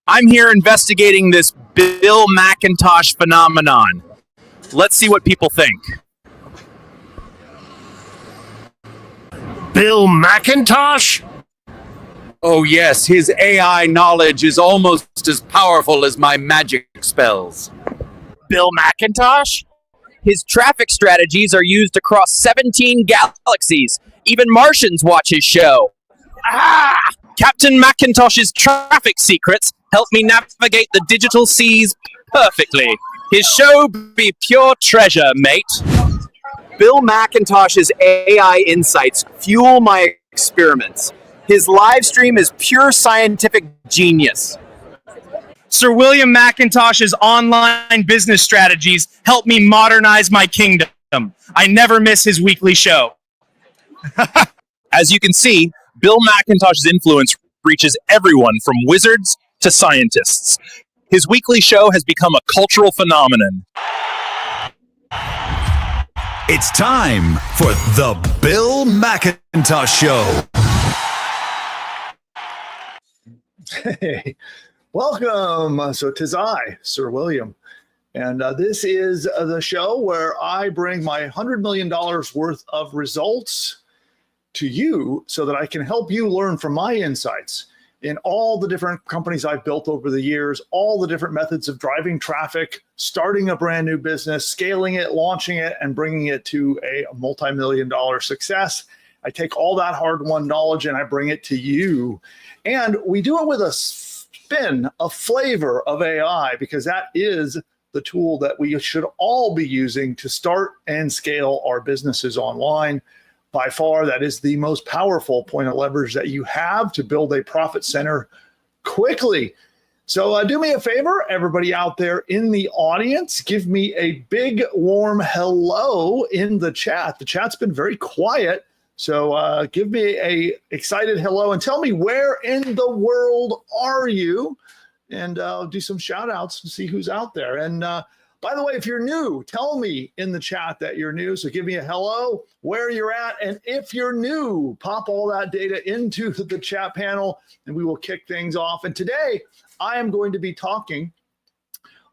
I'm here investigating this Bill McIntosh phenomenon. Let's see what people think. Bill McIntosh? Oh yes, his AI knowledge is almost as powerful as my magic spells. Bill McIntosh? His traffic strategies are used across 17 galaxies. Even Martians watch his show. Captain McIntosh's traffic secrets help me navigate the digital seas perfectly. His show be pure treasure, mate. Bill McIntosh's AI insights fuel my experiments. His live stream is pure scientific genius. Sir William McIntosh's online business strategies help me modernize my kingdom. I never miss his weekly show. As you can see, Bill McIntosh's influence reaches everyone from wizards to scientists. His weekly show has become a cultural phenomenon. It's time for the Bill McIntosh Show. Hey, welcome. So 'tis I, Sir William, and this is the show where I bring my $100 million worth of results to you so that I can help you learn from my insights in all the different companies I've built over the years, all the different methods of driving traffic, starting a brand new business, scaling it, launching it, and bringing it to a multi-million-dollar success. I take all that hard-won knowledge and I bring it to you. And we do it with a spin, a flavor of AI, because that is the tool that we should all be using to start and scale our businesses online. By far, that is the most powerful point of leverage that you have to build a profit center quickly. So do me a favor, everybody out there in the audience, give me a big warm hello in the chat. The chat's been very quiet, so give me a excited hello and tell me where in the world are you, and I'll do some shout outs to see who's out there. And by the way, if you're new, tell me in the chat that you're new. So give me a hello, where you're at. And if you're new, pop all that data into the chat panel and we will kick things off. And today I am going to be talking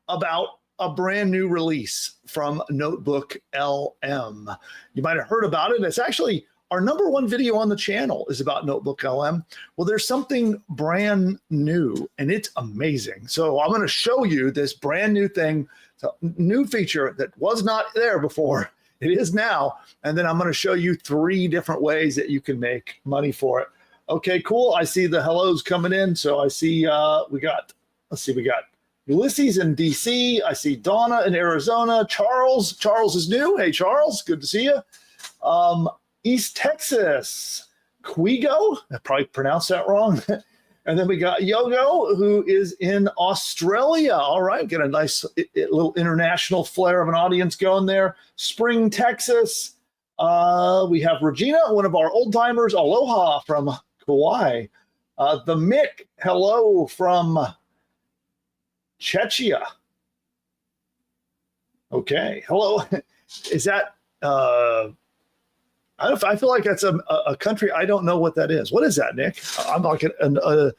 about a brand new release from NotebookLM. You might have heard about it. It's actually our #1 video on the channel is about NotebookLM. Well, there's something brand new and it's amazing. So I'm going to show you this brand new thing. It's a new feature that was not there before. It is now. And then I'm going to show you 3 different ways that you can make money for it. Okay, cool. I see the hellos coming in. So I see we got Ulysses in DC. I see Donna in Arizona. Charles is new. Hey, Charles, good to see you. East Texas, Quigo. I probably pronounced that wrong. And then we got Yogo, who is in Australia. All right, get a nice little international flair of an audience going there. Spring, Texas. We have Regina, one of our old timers. Aloha from Kauai. The Mick, hello from Czechia. Okay, hello. Is that? I feel like that's a country. I don't know what that is. What is that, Nick? I'm like a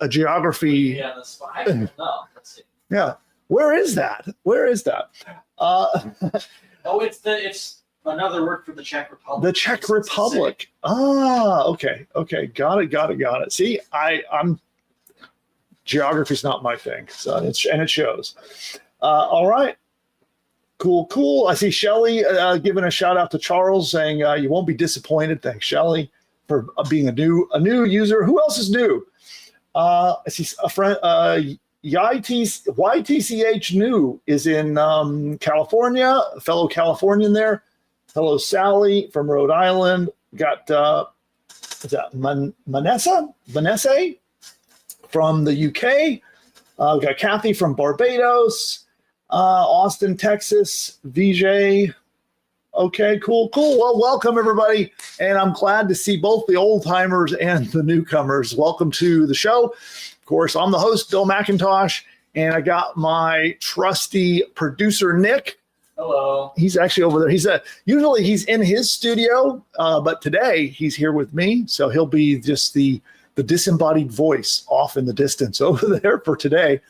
geography. Yeah, that's fine. I don't know. Let's see. Yeah. Where is that? It's another word for the Czech Republic. The Czech Republic. Ah, okay. Got it. See, I'm geography's not my thing. So it shows. All right. Cool. I see Shelly giving a shout out to Charles, saying you won't be disappointed. Thanks, Shelly, for being a new user. Who else is new? I see a friend, YTCH New is in California, a fellow Californian there. Hello, Sally from Rhode Island. Got is that Vanessa from the UK. We got Kathy from Barbados. Austin, Texas, VJ. Okay, cool. Well, welcome everybody. And I'm glad to see both the old timers and the newcomers. Welcome to the show. Of course, I'm the host, Bill McIntosh, and I got my trusty producer, Nick. Hello. He's actually over there. Usually he's in his studio, but today he's here with me. So he'll be just the the disembodied voice off in the distance over there for today.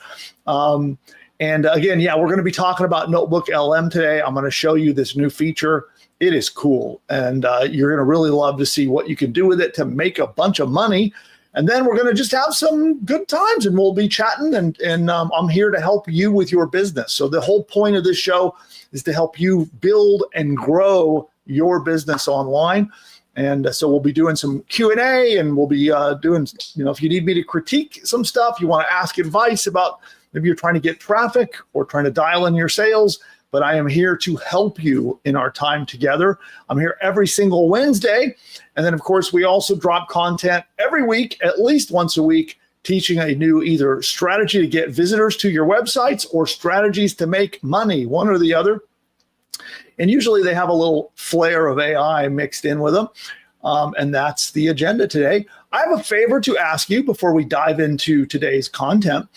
And again, yeah, we're going to be talking about NotebookLM today. I'm going to show you this new feature. It is cool, and you're going to really love to see what you can do with it to make a bunch of money. And then we're going to just have some good times, and we'll be chatting, and I'm here to help you with your business. So the whole point of this show is to help you build and grow your business online. And so we'll be doing some Q&A, and we'll be doing, if you need me to critique some stuff, you want to ask advice about maybe you're trying to get traffic or trying to dial in your sales, but I am here to help you in our time together. I'm here every single Wednesday. And then, of course, we also drop content every week, at least once a week, teaching a new either strategy to get visitors to your websites or strategies to make money, one or the other. And usually they have a little flair of AI mixed in with them. And that's the agenda today. I have a favor to ask you before we dive into today's content.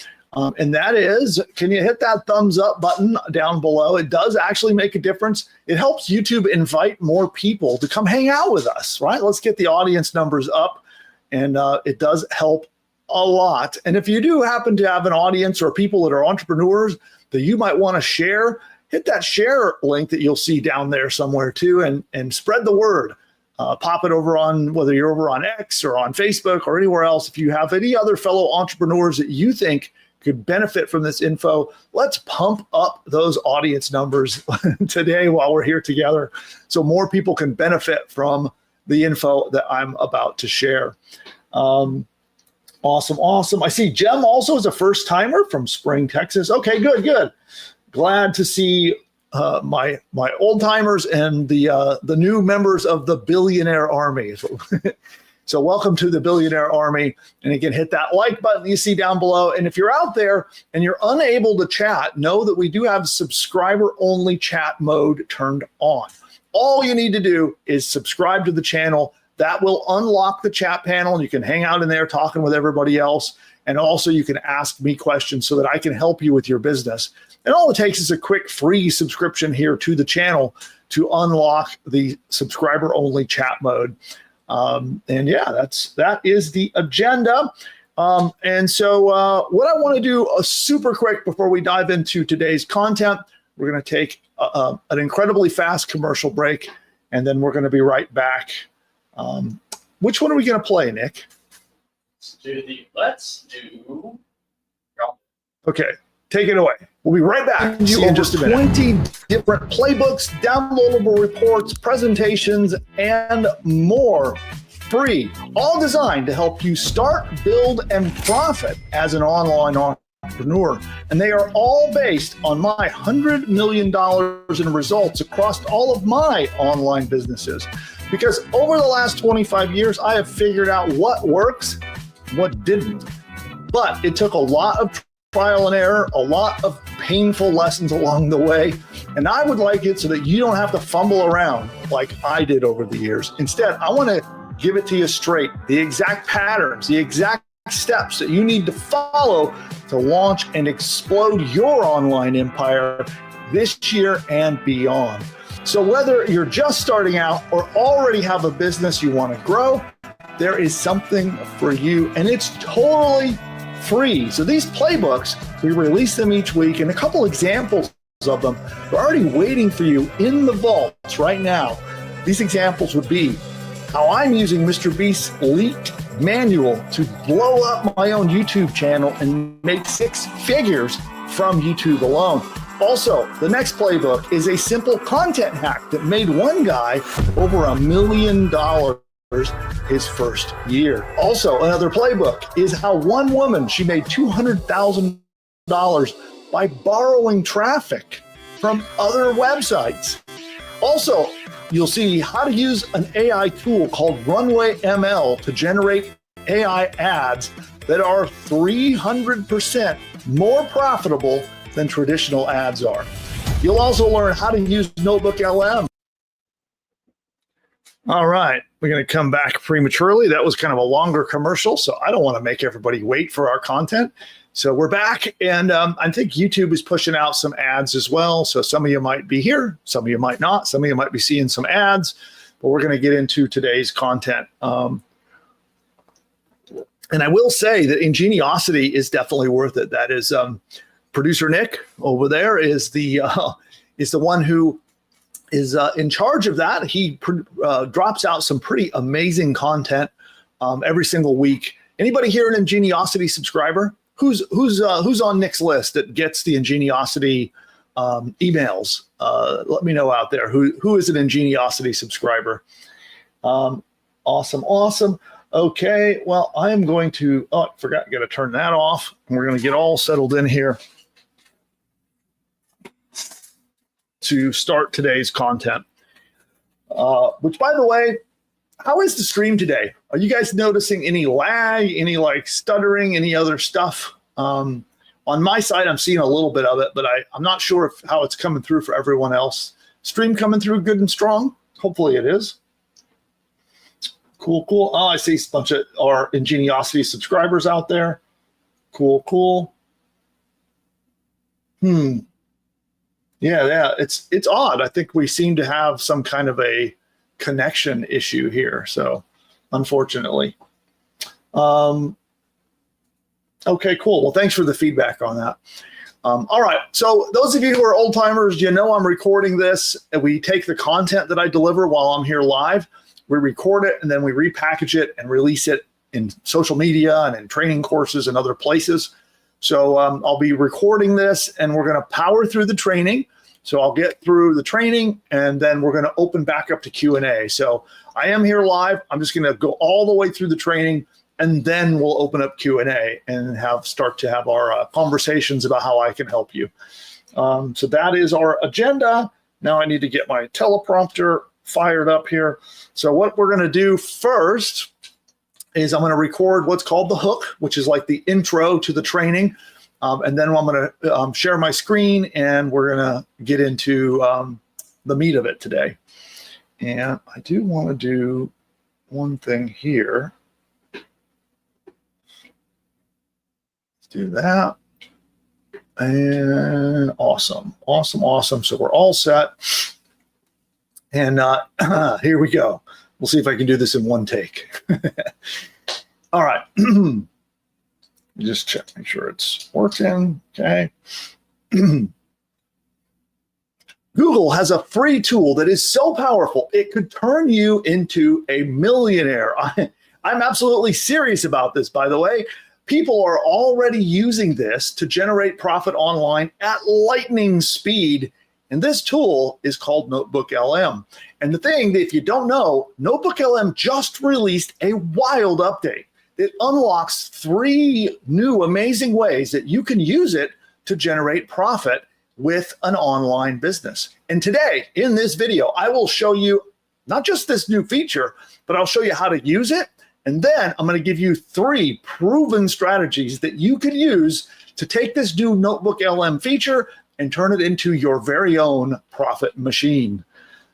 And that is, can you hit that thumbs up button down below? It does actually make a difference. It helps YouTube invite more people to come hang out with us, right? Let's get the audience numbers up. And it does help a lot. And if you do happen to have an audience or people that are entrepreneurs that you might want to share, hit that share link that you'll see down there somewhere too, and spread the word. Pop it over on, whether you're over on X or on Facebook or anywhere else. If you have any other fellow entrepreneurs that you think could benefit from this info, let's pump up those audience numbers today while we're here together so more people can benefit from the info that I'm about to share. Awesome. I see Jem also is a first timer from Spring, Texas. Okay, good. Glad to see my old timers and the new members of the Billionaire Army. So welcome to the Billionaire Army. And again, hit that like button you see down below. And if you're out there and you're unable to chat, know that we do have subscriber-only chat mode turned on. All you need to do is subscribe to the channel. That will unlock the chat panel, and you can hang out in there talking with everybody else. And also you can ask me questions so that I can help you with your business. And all it takes is a quick free subscription here to the channel to unlock the subscriber-only chat mode. And yeah, that is the agenda. And so what I want to do super quick before we dive into today's content, we're going to take an incredibly fast commercial break, and then we're going to be right back. Which one are we going to play, Nick? Let's do. Okay, take it away. We'll be right back. See you in just a minute. 20 different playbooks, downloadable reports, presentations, and more. Free, all designed to help you start, build, and profit as an online entrepreneur. And they are all based on my $100 million in results across all of my online businesses. Because over the last 25 years, I have figured out what works, what didn't. But it took a lot of trial and error, a lot of painful lessons along the way. And I would like it so that you don't have to fumble around like I did over the years. Instead, I want to give it to you straight, the exact patterns, the exact steps that you need to follow to launch and explode your online empire this year and beyond. So whether you're just starting out or already have a business you want to grow, there is something for you, and it's totally free. So these playbooks, we release them each week, and a couple examples of them are already waiting for you in the vaults right now. These examples would be how I'm using Mr. Beast's leaked manual to blow up my own YouTube channel and make 6 figures from YouTube alone. Also, the next playbook is a simple content hack that made one guy over $1 million his first year. Also, another playbook is how one woman, she made $200,000 by borrowing traffic from other websites. Also, you'll see how to use an AI tool called Runway ML to generate AI ads that are 300% more profitable than traditional ads are. You'll also learn how to use NotebookLM. All right, we're going to come back prematurely. That was kind of a longer commercial, so I don't want to make everybody wait for our content. So we're back, and I think YouTube is pushing out some ads as well. So some of you might be here, some of you might not. Some of you might be seeing some ads, but we're going to get into today's content. And I will say that Ingeniosity is definitely worth it. That is producer Nick over there is the one who is in charge of that. He drops out some pretty amazing content every single week. Anybody here an Ingeniosity subscriber? Who's on Nick's list that gets the Ingeniosity emails? Let me know out there who is an Ingeniosity subscriber. Awesome. Okay, well, I am going to, I forgot, got to turn that off. We're going to get all settled in here to start today's content. Which, by the way, how is the stream today? Are you guys noticing any lag, any like stuttering, any other stuff? On my side, I'm seeing a little bit of it, but I'm not sure how it's coming through for everyone else. Stream coming through good and strong? Hopefully it is. Cool. Oh, I see a bunch of our Ingeniosity subscribers out there. Cool. Yeah, it's odd. I think we seem to have some kind of a connection issue here. So, unfortunately. Okay, cool. Well, thanks for the feedback on that. All right. So those of you who are old timers, you know I'm recording this. And we take the content that I deliver while I'm here live. We record it and then we repackage it and release it in social media and in training courses and other places. So I'll be recording this and we're going to power through the training. So I'll get through the training and then we're going to open back up to Q&A. So I am here live. I'm just going to go all the way through the training and then we'll open up Q&A and start to have our conversations about how I can help you. So that is our agenda. Now I need to get my teleprompter fired up here. So what we're going to do first is I'm going to record what's called the hook, which is like the intro to the training. And then I'm going to share my screen and we're going to get into the meat of it today. And I do want to do one thing here. Let's do that. And awesome. So we're all set. And here we go. We'll see if I can do this in one take. All right. Just check, make sure it's working. Okay. Google has a free tool that is so powerful, it could turn you into a millionaire. I'm absolutely serious about this, by the way. People are already using this to generate profit online at lightning speed. And this tool is called NotebookLM. And the thing, if you don't know, NotebookLM just released a wild update. It unlocks 3 new amazing ways that you can use it to generate profit with an online business. And today, in this video, I will show you not just this new feature, but I'll show you how to use it. And then I'm going to give you 3 proven strategies that you could use to take this new NotebookLM feature and turn it into your very own profit machine.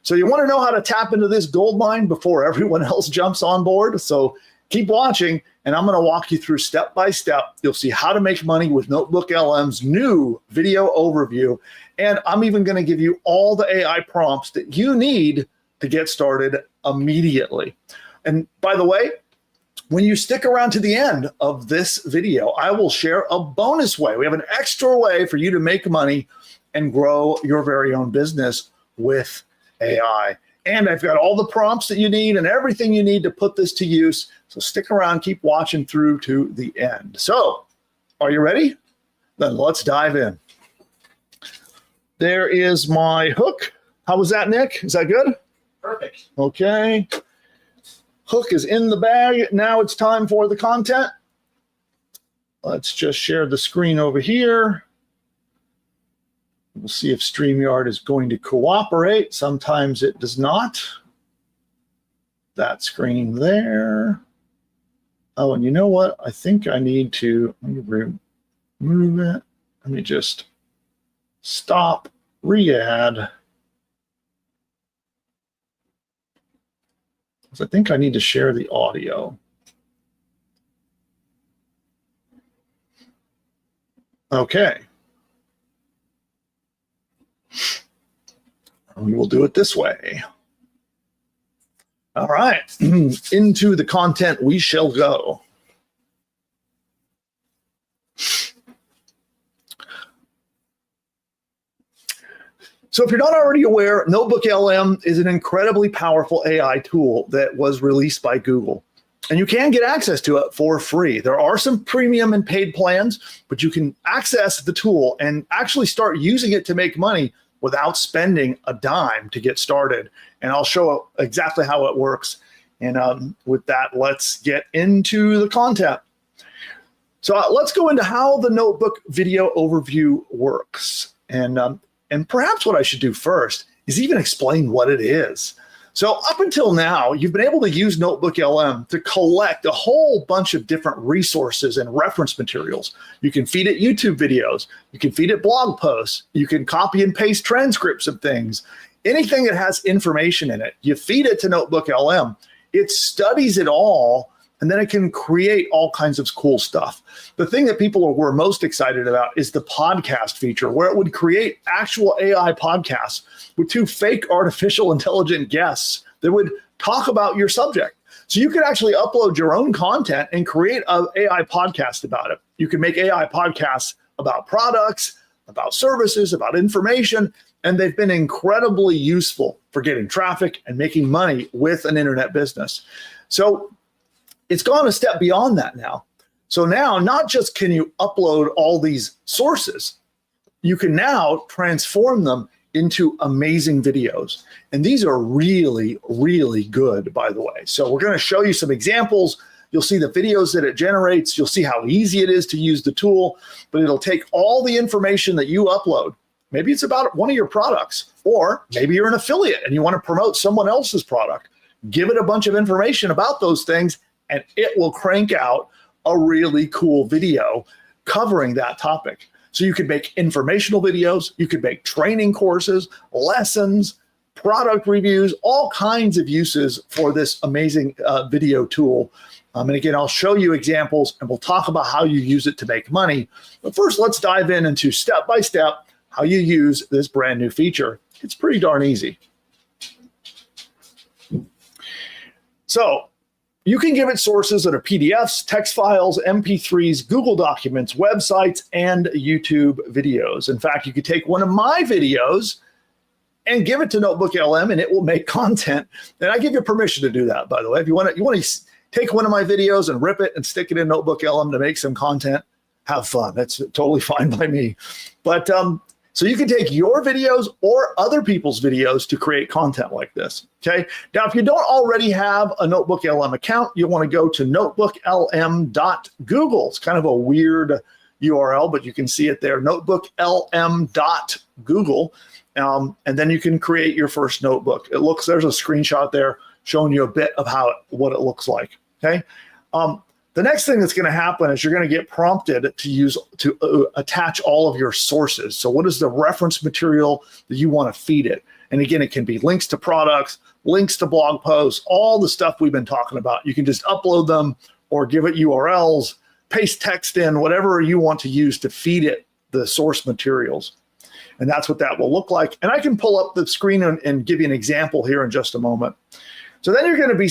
So you want to know how to tap into this gold mine before everyone else jumps on board? So keep watching, and I'm going to walk you through step by step. You'll see how to make money with NotebookLM's new video overview. And I'm even going to give you all the AI prompts that you need to get started immediately. And by the way, when you stick around to the end of this video, I will share a bonus way. We have an extra way for you to make money and grow your very own business with AI. And I've got all the prompts that you need and everything you need to put this to use. So stick around, keep watching through to the end. So, are you ready? Then let's dive in. There is my hook. How was that, Nick? Is that good? Perfect. Okay. Hook is in the bag. Now it's time for the content. Let's just share the screen over here. We'll see if StreamYard is going to cooperate. Sometimes it does not. That screen there. Oh, and you know what? I think I need to remove it. Let me just stop, re-add. I think I need to share the audio. Okay. We will do it this way. All right. Into the content we shall go. So if you're not already aware, NotebookLM is an incredibly powerful AI tool that was released by Google. And you can get access to it for free. There are some premium and paid plans, but you can access the tool and actually start using it to make money without spending a dime to get started. And I'll show exactly how it works. And with that, let's get into the content. So let's go into how the notebook video overview works. And perhaps what I should do first is even explain what it is. So up until now, you've been able to use NotebookLM to collect a whole bunch of different resources and reference materials. You can feed it YouTube videos. You can feed it blog posts. You can copy and paste transcripts of things. Anything that has information in it, you feed it to NotebookLM. It studies it all, and then it can create all kinds of cool stuff. The thing that people were most excited about is the podcast feature, where it would create actual AI podcasts with two fake artificial intelligent guests that would talk about your subject. So you could actually upload your own content and create an AI podcast about it. You can make AI podcasts about products, about services, about information, and they've been incredibly useful for getting traffic and making money with an internet business. So it's gone a step beyond that now. So now, not just can you upload all these sources, you can now transform them into amazing videos. And these are really, really good, by the way. So we're going to show you some examples. You'll see the videos that it generates. You'll see how easy it is to use the tool, but it'll take all the information that you upload. Maybe it's about one of your products, or maybe you're an affiliate and you want to promote someone else's product. Give it a bunch of information about those things, and it will crank out a really cool video covering that topic. So you could make informational videos, you could make training courses, lessons, product reviews, all kinds of uses for this amazing video tool. And again, I'll show you examples and we'll talk about how you use it to make money. But first, let's dive into step-by-step how you use this brand new feature. It's pretty darn easy. So you can give it sources that are PDFs, text files, MP3s, Google documents, websites, and YouTube videos. In fact, you could take one of my videos and give it to NotebookLM, and it will make content. And I give you permission to do that, by the way. If you want to take one of my videos and rip it and stick it in NotebookLM to make some content, have fun. That's totally fine by me. But so you can take your videos or other people's videos to create content like this, okay? Now, if you don't already have a NotebookLM account, you'll want to go to notebooklm.google. It's kind of a weird URL, but you can see it there, notebooklm.google, and then you can create your first notebook. There's a screenshot there showing you a bit of what it looks like, okay? The next thing that's going to happen is you're going to get prompted to attach all of your sources. So what is the reference material that you want to feed it? And again, it can be links to products, links to blog posts, all the stuff we've been talking about. You can just upload them or give it URLs, paste text in, whatever you want to use to feed it the source materials. And that's what that will look like. And I can pull up the screen and give you an example here in just a moment. So then you're going to be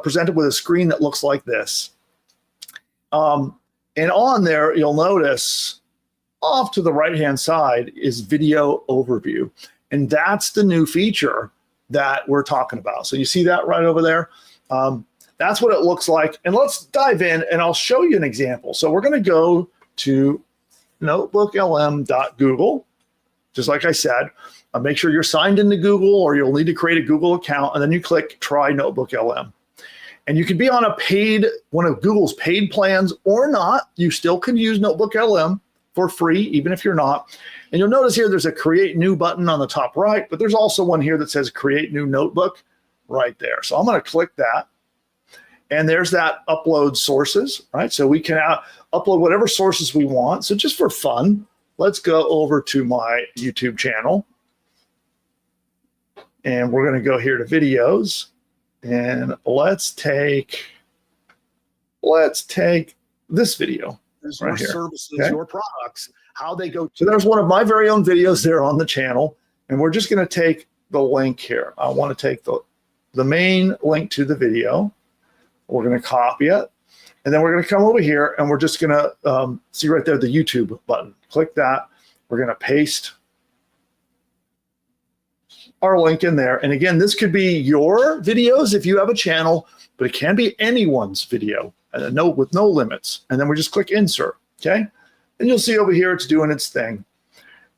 presented with a screen that looks like this. And on there, you'll notice off to the right-hand side is video overview. And that's the new feature that we're talking about. So you see that right over there? That's what it looks like. And let's dive in and I'll show you an example. So we're going to go to notebooklm.google, just like I said. Make sure you're signed into Google, or you'll need to create a Google account, and then you click Try NotebookLM. And you can be on one of Google's paid plans or not. You still can use NotebookLM for free, even if you're not. And you'll notice here there's a Create New button on the top right, but there's also one here that says Create New Notebook right there. So I'm going to click that. And there's that upload sources, right? So we can upload whatever sources we want. So just for fun, let's go over to my YouTube channel. And we're going to go here to videos. And let's take this video right here. Services, okay? Your products, how they go. So there's one of my very own videos there on the channel, and we're just going to take the link here. I want to take the main link to the video. We're going to copy it, and then we're going to come over here, and we're just going to see right there the YouTube button. Click that. We're going to paste our link in there. And again, this could be your videos if you have a channel, but it can be anyone's video, with no limits. And then we just click insert, okay? And you'll see over here it's doing its thing.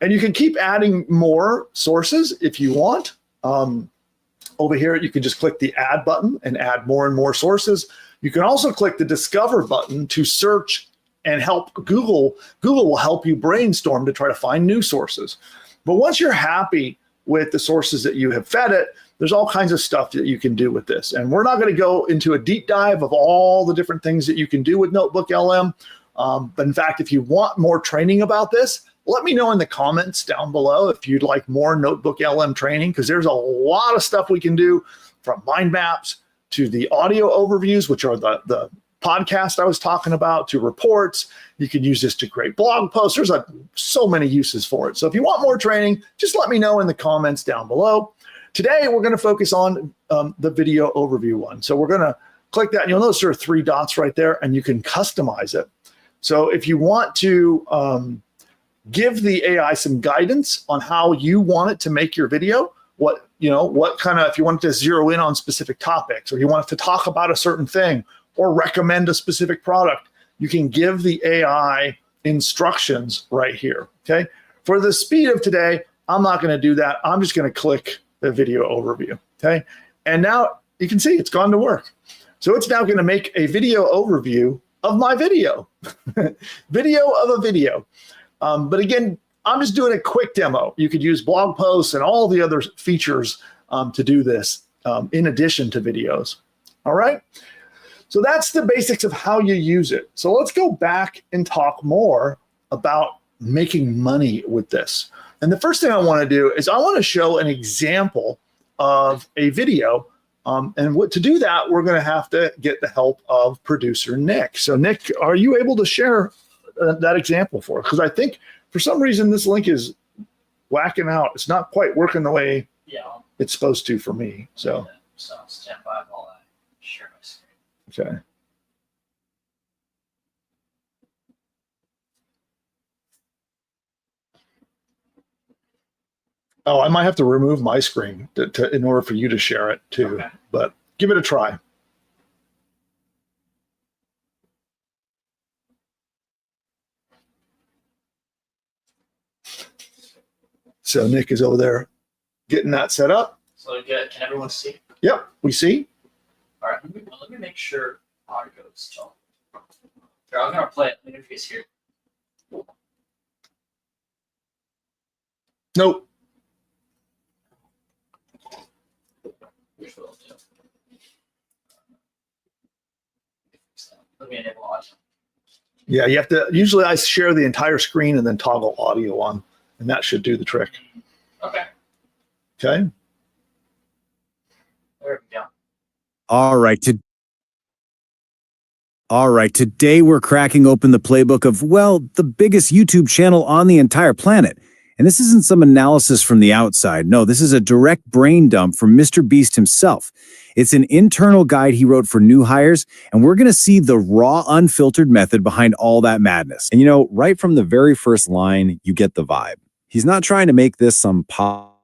And you can keep adding more sources if you want. Over here, you can just click the add button and add more and more sources. You can also click the discover button to search and help Google. Google will help you brainstorm to try to find new sources. But once you're happy with the sources that you have fed it, there's all kinds of stuff that you can do with this. And we're not going to go into a deep dive of all the different things that you can do with NotebookLM. But in fact, if you want more training about this, let me know in the comments down below if you'd like more NotebookLM training, because there's a lot of stuff we can do, from mind maps to the audio overviews, which are the podcast I was talking about, to reports. You can use this to create blog posts. There's so many uses for it. So if you want more training, just let me know in the comments down below. Today, we're going to focus on the video overview one. So we're going to click that, and you'll notice there are 3 dots right there, and you can customize it. So if you want to give the AI some guidance on how you want it to make your video, what kind of, if you want it to zero in on specific topics, or you want it to talk about a certain thing, or recommend a specific product, you can give the AI instructions right here, okay? For the speed of today, I'm not gonna do that. I'm just gonna click the video overview, okay? And now you can see it's gone to work. So it's now gonna make a video overview of my video, video of a video. But again, I'm just doing a quick demo. You could use blog posts and all the other features to do this in addition to videos. All right. So that's the basics of how you use it. So let's go back and talk more about making money with this. And the first thing I want to do is I want to show an example of a video. And to do that, we're going to have to get the help of producer Nick. So Nick, are you able to share that example for us? Because I think for some reason this link is whacking out. It's not quite working the way it's supposed to for me. So stand by while I share my screen. Okay. Oh, I might have to remove my screen in order for you to share it too. Okay. But give it a try. So Nick is over there getting that set up. So good. Can everyone see? Yep, we see. All right, let me make sure audio is still. Here, I'm gonna play it. Interface here. Nope. Here's what I'll do. Let me enable audio. Yeah, you have to. Usually, I share the entire screen and then toggle audio on, and that should do the trick. Okay. Okay. There we go. All right, today we're cracking open the playbook of, well, the biggest YouTube channel on the entire planet. And this isn't some analysis from the outside. No, this is a direct brain dump from Mr. Beast himself. It's an internal guide he wrote for new hires, and we're going to see the raw, unfiltered method behind all that madness. And right from the very first line, you get the vibe. He's not trying to make this some pop.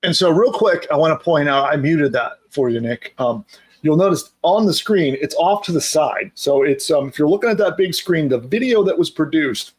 And so real quick, I want to point out, I muted that for you, Nick. You'll notice on the screen, it's off to the side. So it's if you're looking at that big screen, the video that was produced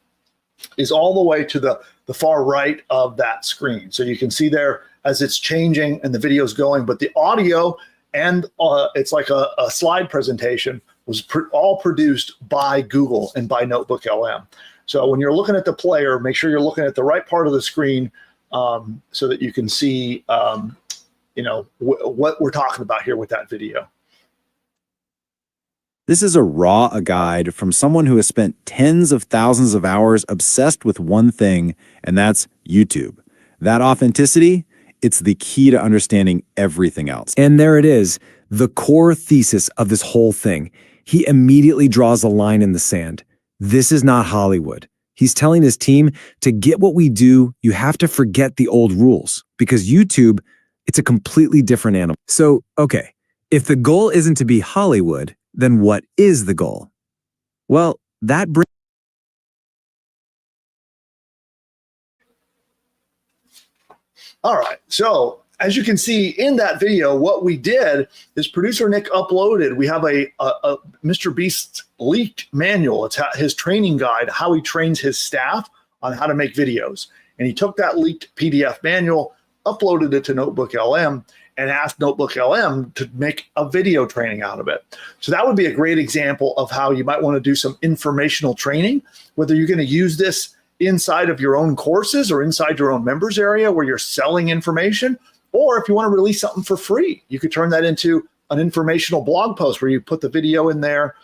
is all the way to the far right of that screen. So you can see there as it's changing and the video's going, but the audio and it's like a slide presentation was all produced by Google and by NotebookLM. So when you're looking at the player, make sure you're looking at the right part of the screen so that you can see what we're talking about here with that video. This is a guide from someone who has spent tens of thousands of hours obsessed with one thing, and that's YouTube. That authenticity, it's the key to understanding everything else. And there it is, the core thesis of this whole thing. He immediately draws a line in the sand. This is not Hollywood. He's telling his team, to get what we do, you have to forget the old rules, because YouTube, it's a completely different animal. So, okay, if the goal isn't to be Hollywood, then what is the goal? Well, that brings... All right. So as you can see in that video, what we did is producer Nick uploaded. We have a Mr. Beast's leaked manual. It's his training guide, how he trains his staff on how to make videos. And he took that leaked PDF manual, uploaded it to NotebookLM, and asked NotebookLM to make a video training out of it. So that would be a great example of how you might want to do some informational training, whether you're going to use this inside of your own courses or inside your own members area where you're selling information, or if you want to release something for free, you could turn that into an informational blog post where you put the video in there.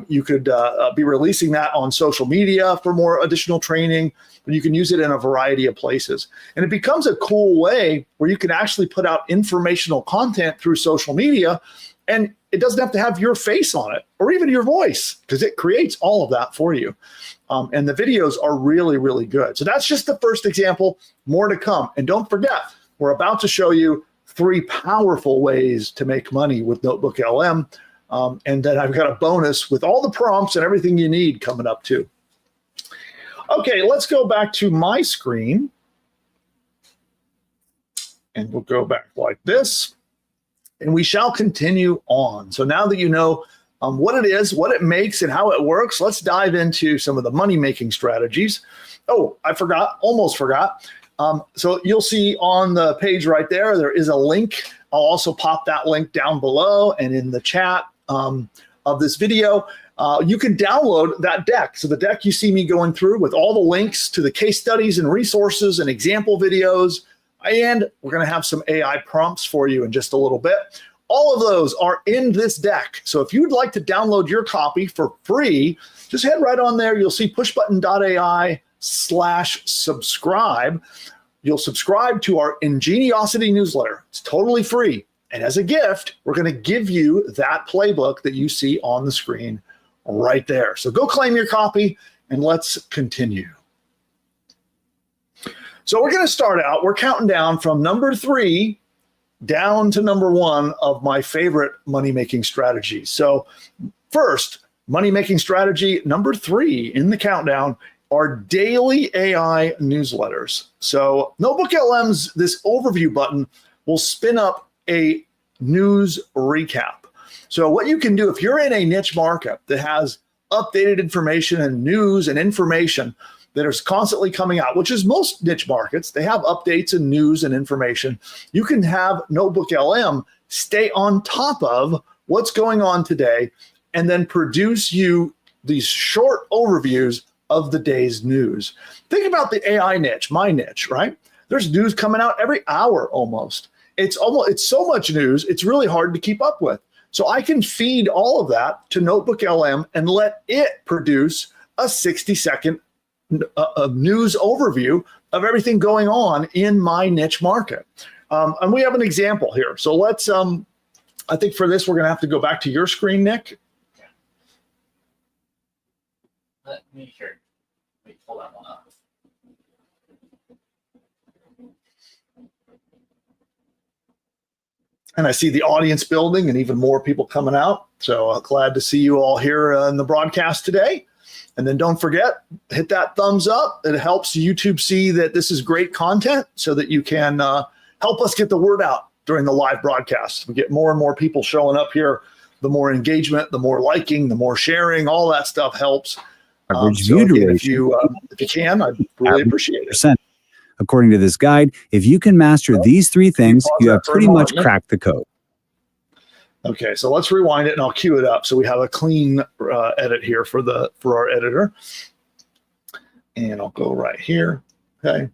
You could be releasing that on social media for more additional training, but you can use it in a variety of places. And it becomes a cool way where you can actually put out informational content through social media, and it doesn't have to have your face on it or even your voice, because it creates all of that for you. And the videos are really, really good. So that's just the first example, more to come. And don't forget, we're about to show you 3 powerful ways to make money with NotebookLM. And then I've got a bonus with all the prompts and everything you need coming up too. Okay, let's go back to my screen. And we'll go back like this. And we shall continue on. So now that you know what it is, what it makes, and how it works, let's dive into some of the money-making strategies. Oh, I forgot, almost forgot. So you'll see on the page right there, there is a link. I'll also pop that link down below and in the chat of this video. You can download that deck. So the deck you see me going through with all the links to the case studies and resources and example videos, and we're going to have some AI prompts for you in just a little bit. All of those are in this deck. So if you'd like to download your copy for free, just head right on there. You'll see pushbutton.ai/subscribe. You'll subscribe to our Ingeniosity newsletter. It's totally free. And as a gift, we're going to give you that playbook that you see on the screen right there. So go claim your copy and let's continue. So we're going to start out, we're counting down from number 3 down to number 1 of my favorite money-making strategies. So first, money-making strategy number 3 in the countdown are daily AI newsletters. So NotebookLM's this overview button will spin up a news recap. So what you can do if you're in a niche market that has updated information and news and information that is constantly coming out, which is most niche markets, they have updates and news and information. You can have NotebookLM stay on top of what's going on today and then produce you these short overviews of the day's news. Think about the AI niche, my niche, right? There's news coming out every hour almost. It's so much news, it's really hard to keep up with. So I can feed all of that to NotebookLM and let it produce a 60-second news overview of everything going on in my niche market. And we have an example here. So let's, I think for this, we're going to have to go back to your screen, Nick. Let me pull that one up. And I see the audience building and even more people coming out. So glad to see you all here in the broadcast today. And then don't forget, hit that thumbs up. It helps YouTube see that this is great content so that you can help us get the word out during the live broadcast. We get more and more people showing up here. The more engagement, the more liking, the more sharing, all that stuff helps. Average So view again, duration. if you can, I'd really appreciate it. According to this guide, if you can master these 3 things, you have pretty much cracked the code. Okay, so let's rewind it and I'll cue it up so we have a clean edit here for our editor. And I'll go right here. Okay.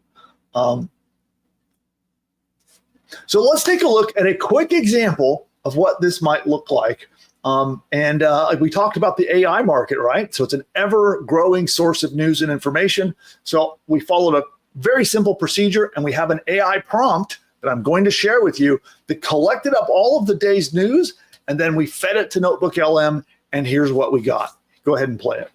So let's take a look at a quick example of what this might look like. We talked about the AI market, right? So it's an ever-growing source of news and information. So we followed a very simple procedure, and we have an AI prompt that I'm going to share with you that collected up all of the day's news, and then we fed it to NotebookLM, and here's what we got. Go ahead and play it.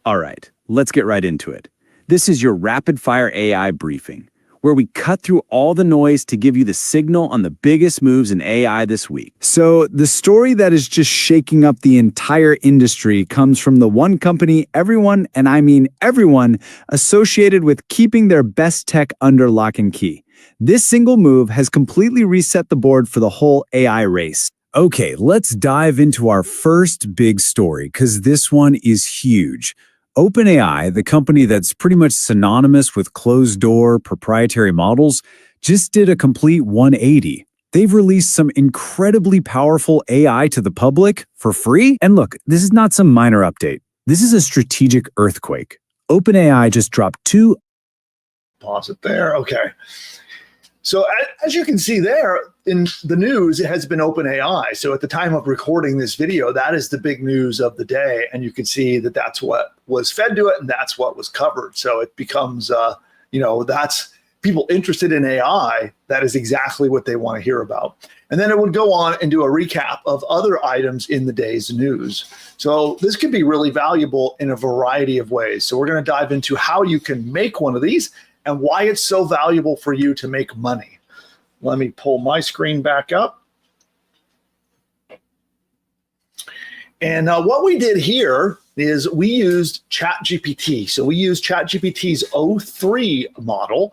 All right, let's get right into it. This is your rapid-fire AI briefing, where we cut through all the noise to give you the signal on the biggest moves in AI this week. So the story that is just shaking up the entire industry comes from the one company everyone, and I mean everyone, associated with keeping their best tech under lock and key. This single move has completely reset the board for the whole AI race. Okay, let's dive into our first big story, because this one is huge. OpenAI, the company that's pretty much synonymous with closed-door proprietary models, just did a complete 180. They've released some incredibly powerful AI to the public for free. And look, this is not some minor update. This is a strategic earthquake. OpenAI just dropped two. Pause it there. Okay. So as you can see there in the news, it has been OpenAI. So at the time of recording this video, that is the big news of the day. And you can see that that's what was fed to it and that's what was covered. So it becomes, that's people interested in AI. That is exactly what they want to hear about. And then it would go on and do a recap of other items in the day's news. So this could be really valuable in a variety of ways. So we're going to dive into how you can make one of these and why it's so valuable for you to make money. Let me pull my screen back up. And what we did here is we used ChatGPT. So we used ChatGPT's O3 model.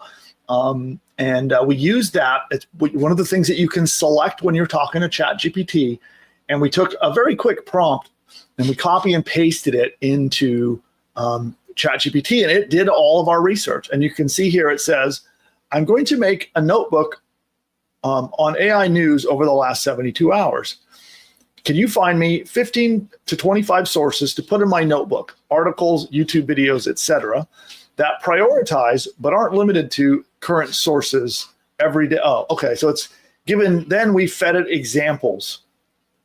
We used that. It's one of the things that you can select when you're talking to ChatGPT. And we took a very quick prompt and we copy and pasted it into ChatGPT, and it did all of our research. And you can see here it says, I'm going to make a notebook on AI news over the last 72 hours. Can you find me 15 to 25 sources to put in my notebook, articles, YouTube videos, etc., that prioritize but aren't limited to current sources every day? Oh, okay. So it's given, then we fed it examples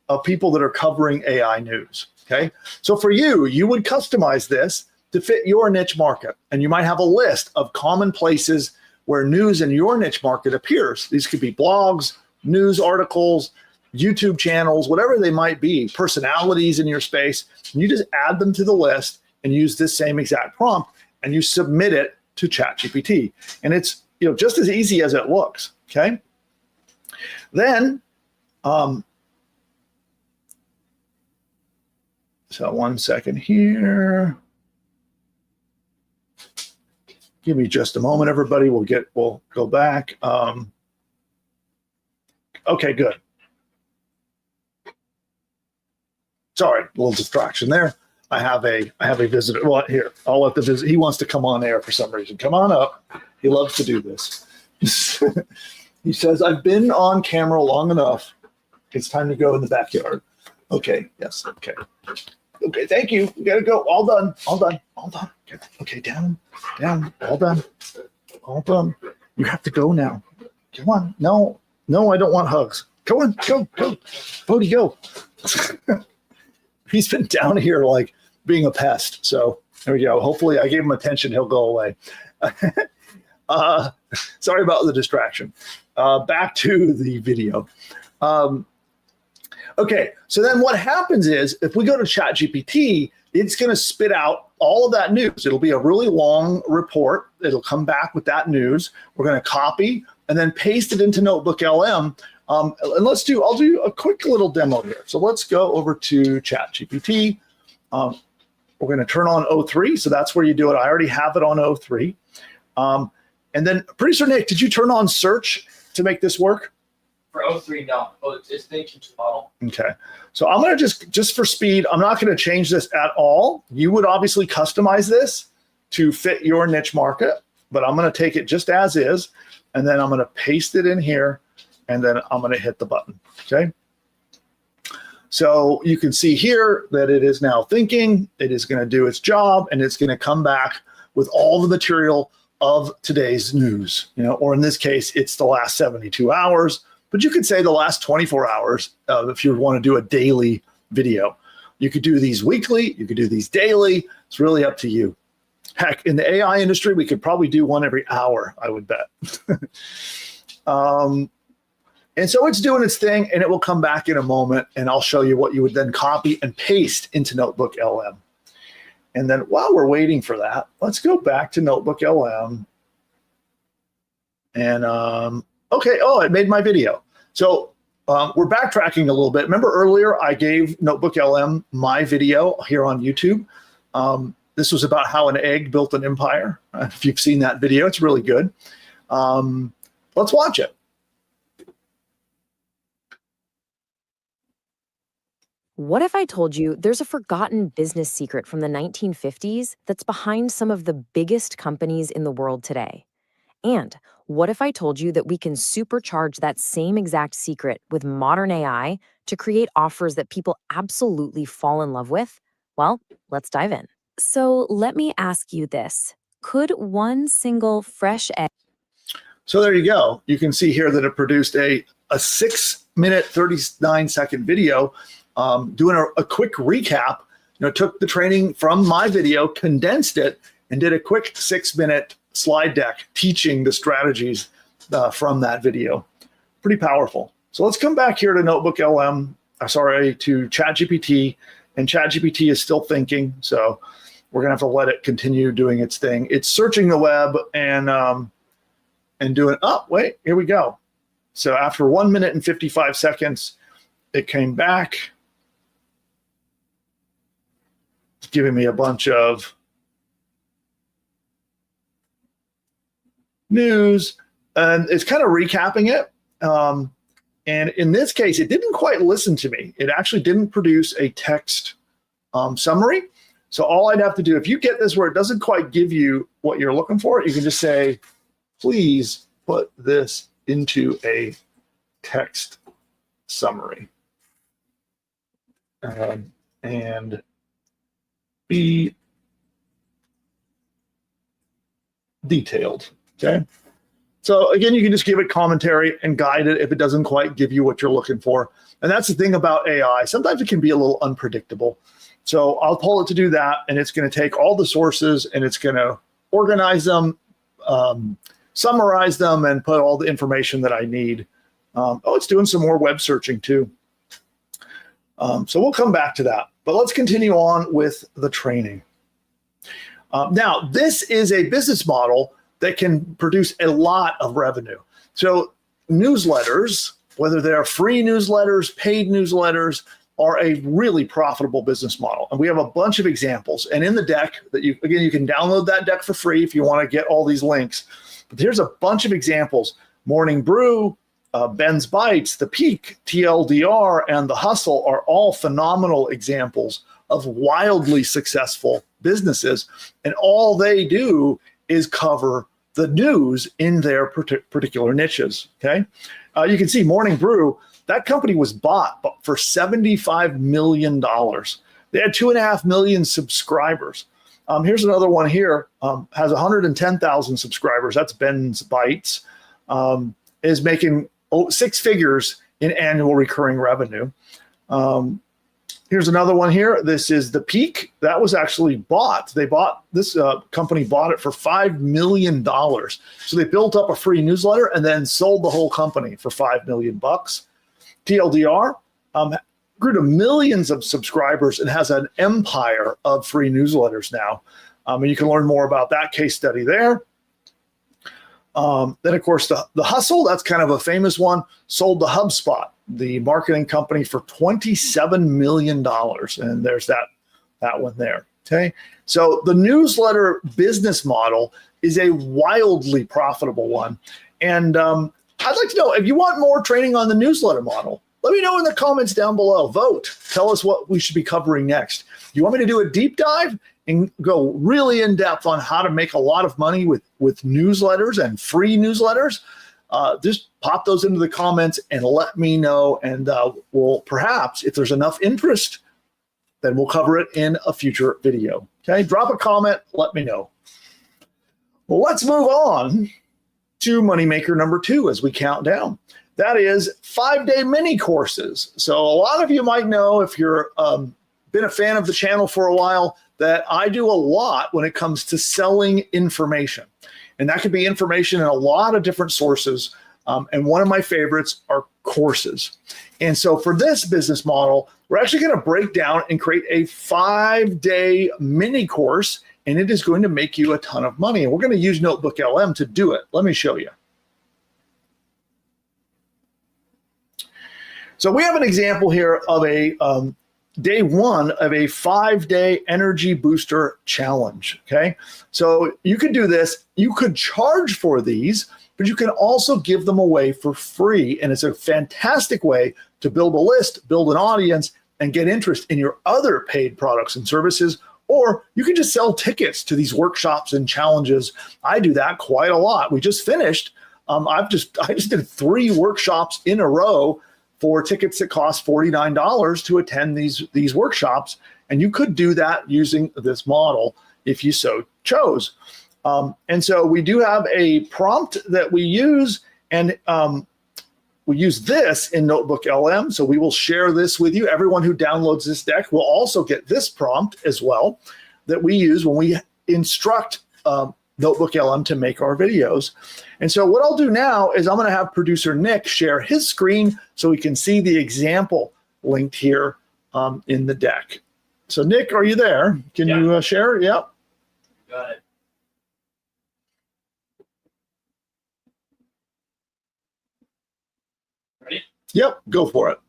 of people that are covering AI news. Okay. So for you, you would customize this to fit your niche market. And you might have a list of common places where news in your niche market appears. These could be blogs, news articles, YouTube channels, whatever they might be, personalities in your space. And you just add them to the list and use this same exact prompt and you submit it to ChatGPT. And it's just as easy as it looks, okay? Then, so 1 second here. Give me just a moment, everybody. We'll go back. Okay, good. Sorry, a little distraction there. I have a visitor. Well, here, I'll let the visitor. He wants to come on air for some reason. Come on up. He loves to do this. He says, I've been on camera long enough. It's time to go in the backyard. Okay, yes, okay. Okay, thank you. We gotta go. All done. All done. All done. Okay, down. All done. All done. You have to go now. Come on. No, I don't want hugs. Go on. Go. Bodie, go. He's been down here like being a pest. So there we go. Hopefully I gave him attention. He'll go away. Sorry about the distraction. Back to the video. Okay, so then what happens is if we go to ChatGPT, it's going to spit out all of that news. It'll be a really long report. It'll come back with that news. We're going to copy and then paste it into NotebookLM. And I'll do a quick little demo here. So let's go over to ChatGPT. We're going to turn on O3. So that's where you do it. I already have it on O3. And then producer Nick, did you turn on search to make this work? For O3, no. It's the ancient model. Okay. So I'm going to just for speed, I'm not going to change this at all. You would obviously customize this to fit your niche market, but I'm going to take it just as is, and then I'm going to paste it in here, and then I'm going to hit the button. Okay. So you can see here that it is now thinking, it is going to do its job, and it's going to come back with all the material of today's news, or in this case, it's the last 72 hours. But you could say the last 24 hours if you want to do a daily video. You could do these weekly. You could do these daily. It's really up to you. Heck, in the AI industry, we could probably do one every hour, I would bet. And so it's doing its thing, and it will come back in a moment, and I'll show you what you would then copy and paste into NotebookLM. And then while we're waiting for that, let's go back to NotebookLM. And okay, it made my video. So we're backtracking a little bit. Remember earlier I gave NotebookLM my video here on YouTube. This was about how an egg built an empire. If you've seen that video, it's really good. Let's watch it. What if I told you there's a forgotten business secret from the 1950s that's behind some of the biggest companies in the world today? And what if I told you that we can supercharge that same exact secret with modern AI to create offers that people absolutely fall in love with? Well, let's dive in. So let me ask you this. Could one single fresh egg... So there you go. You can see here that it produced a 6-minute, 39-second video doing a quick recap. It took the training from my video, condensed it, and did a quick 6-minute slide deck teaching the strategies from that video. Pretty powerful. So let's come back here to NotebookLM, to ChatGPT, and ChatGPT is still thinking, so we're gonna have to let it continue doing its thing. It's searching the web and doing, oh, wait, here we go. So after 1 minute and 55 seconds, it came back, it's giving me a bunch of news, and it's kind of recapping it. And in this case, it didn't quite listen to me. It actually didn't produce a text summary. So all I'd have to do, if you get this where it doesn't quite give you what you're looking for, you can just say, please put this into a text summary. And be detailed, okay? So again, you can just give it commentary and guide it if it doesn't quite give you what you're looking for. And that's the thing about AI. Sometimes it can be a little unpredictable. So I'll pull it to do that, and it's going to take all the sources and it's going to organize them, summarize them, and put all the information that I need. It's doing some more web searching too. So we'll come back to that, but let's continue on with the training. Now, this is a business model that can produce a lot of revenue. So newsletters, whether they're free newsletters, paid newsletters, are a really profitable business model. And we have a bunch of examples. And in the deck, that you can download that deck for free if you want to get all these links. But here's a bunch of examples. Morning Brew, Ben's Bites, The Peak, TLDR, and The Hustle are all phenomenal examples of wildly successful businesses. And all they do is cover the news in their particular niches, okay? You can see Morning Brew, that company was bought for $75 million. They had 2.5 million subscribers. Here's another one here, has 110,000 subscribers. That's Ben's Bites, is making 6 figures in annual recurring revenue. Here's another one here. This is The Peak. That was actually bought. This company bought it for $5 million. So they built up a free newsletter and then sold the whole company for $5 million. TLDR grew to millions of subscribers and has an empire of free newsletters now. And you can learn more about that case study there. Then, of course, the Hustle, that's kind of a famous one, sold to HubSpot, the marketing company, for $27 million. And there's that one there, okay? So the newsletter business model is a wildly profitable one. And I'd like to know, if you want more training on the newsletter model, let me know in the comments down below. Vote. Tell us what we should be covering next. You want me to do a deep dive and go really in depth on how to make a lot of money with newsletters and free newsletters? Just pop those into the comments and let me know. And we'll perhaps, if there's enough interest, then we'll cover it in a future video. Okay, drop a comment, let me know. Well, let's move on to moneymaker number 2 as we count down. That is 5-day mini courses. So a lot of you might know, if you're been a fan of the channel for a while, that I do a lot when it comes to selling information. And that could be information in a lot of different sources. And one of my favorites are courses. And so for this business model, we're actually going to break down and create a 5-day mini course, and it is going to make you a ton of money. And we're going to use NotebookLM to do it. Let me show you. So we have an example here of a day one of a 5-day energy booster challenge. Okay. So you could do this. You could charge for these, but you can also give them away for free. And it's a fantastic way to build a list, build an audience, and get interest in your other paid products and services. Or you can just sell tickets to these workshops and challenges. I do that quite a lot. We just finished. I just did 3 workshops in a row for tickets that cost $49 to attend these workshops. And you could do that using this model if you so chose. And so we do have a prompt that we use, and we use this in NotebookLM. So we will share this with you. Everyone who downloads this deck will also get this prompt as well that we use when we instruct NotebookLM to make our videos. And so what I'll do now is I'm going to have producer Nick share his screen so we can see the example linked here in the deck. So Nick, are you there? Can you share? Yep. Got it. Ready? Yep, go for it.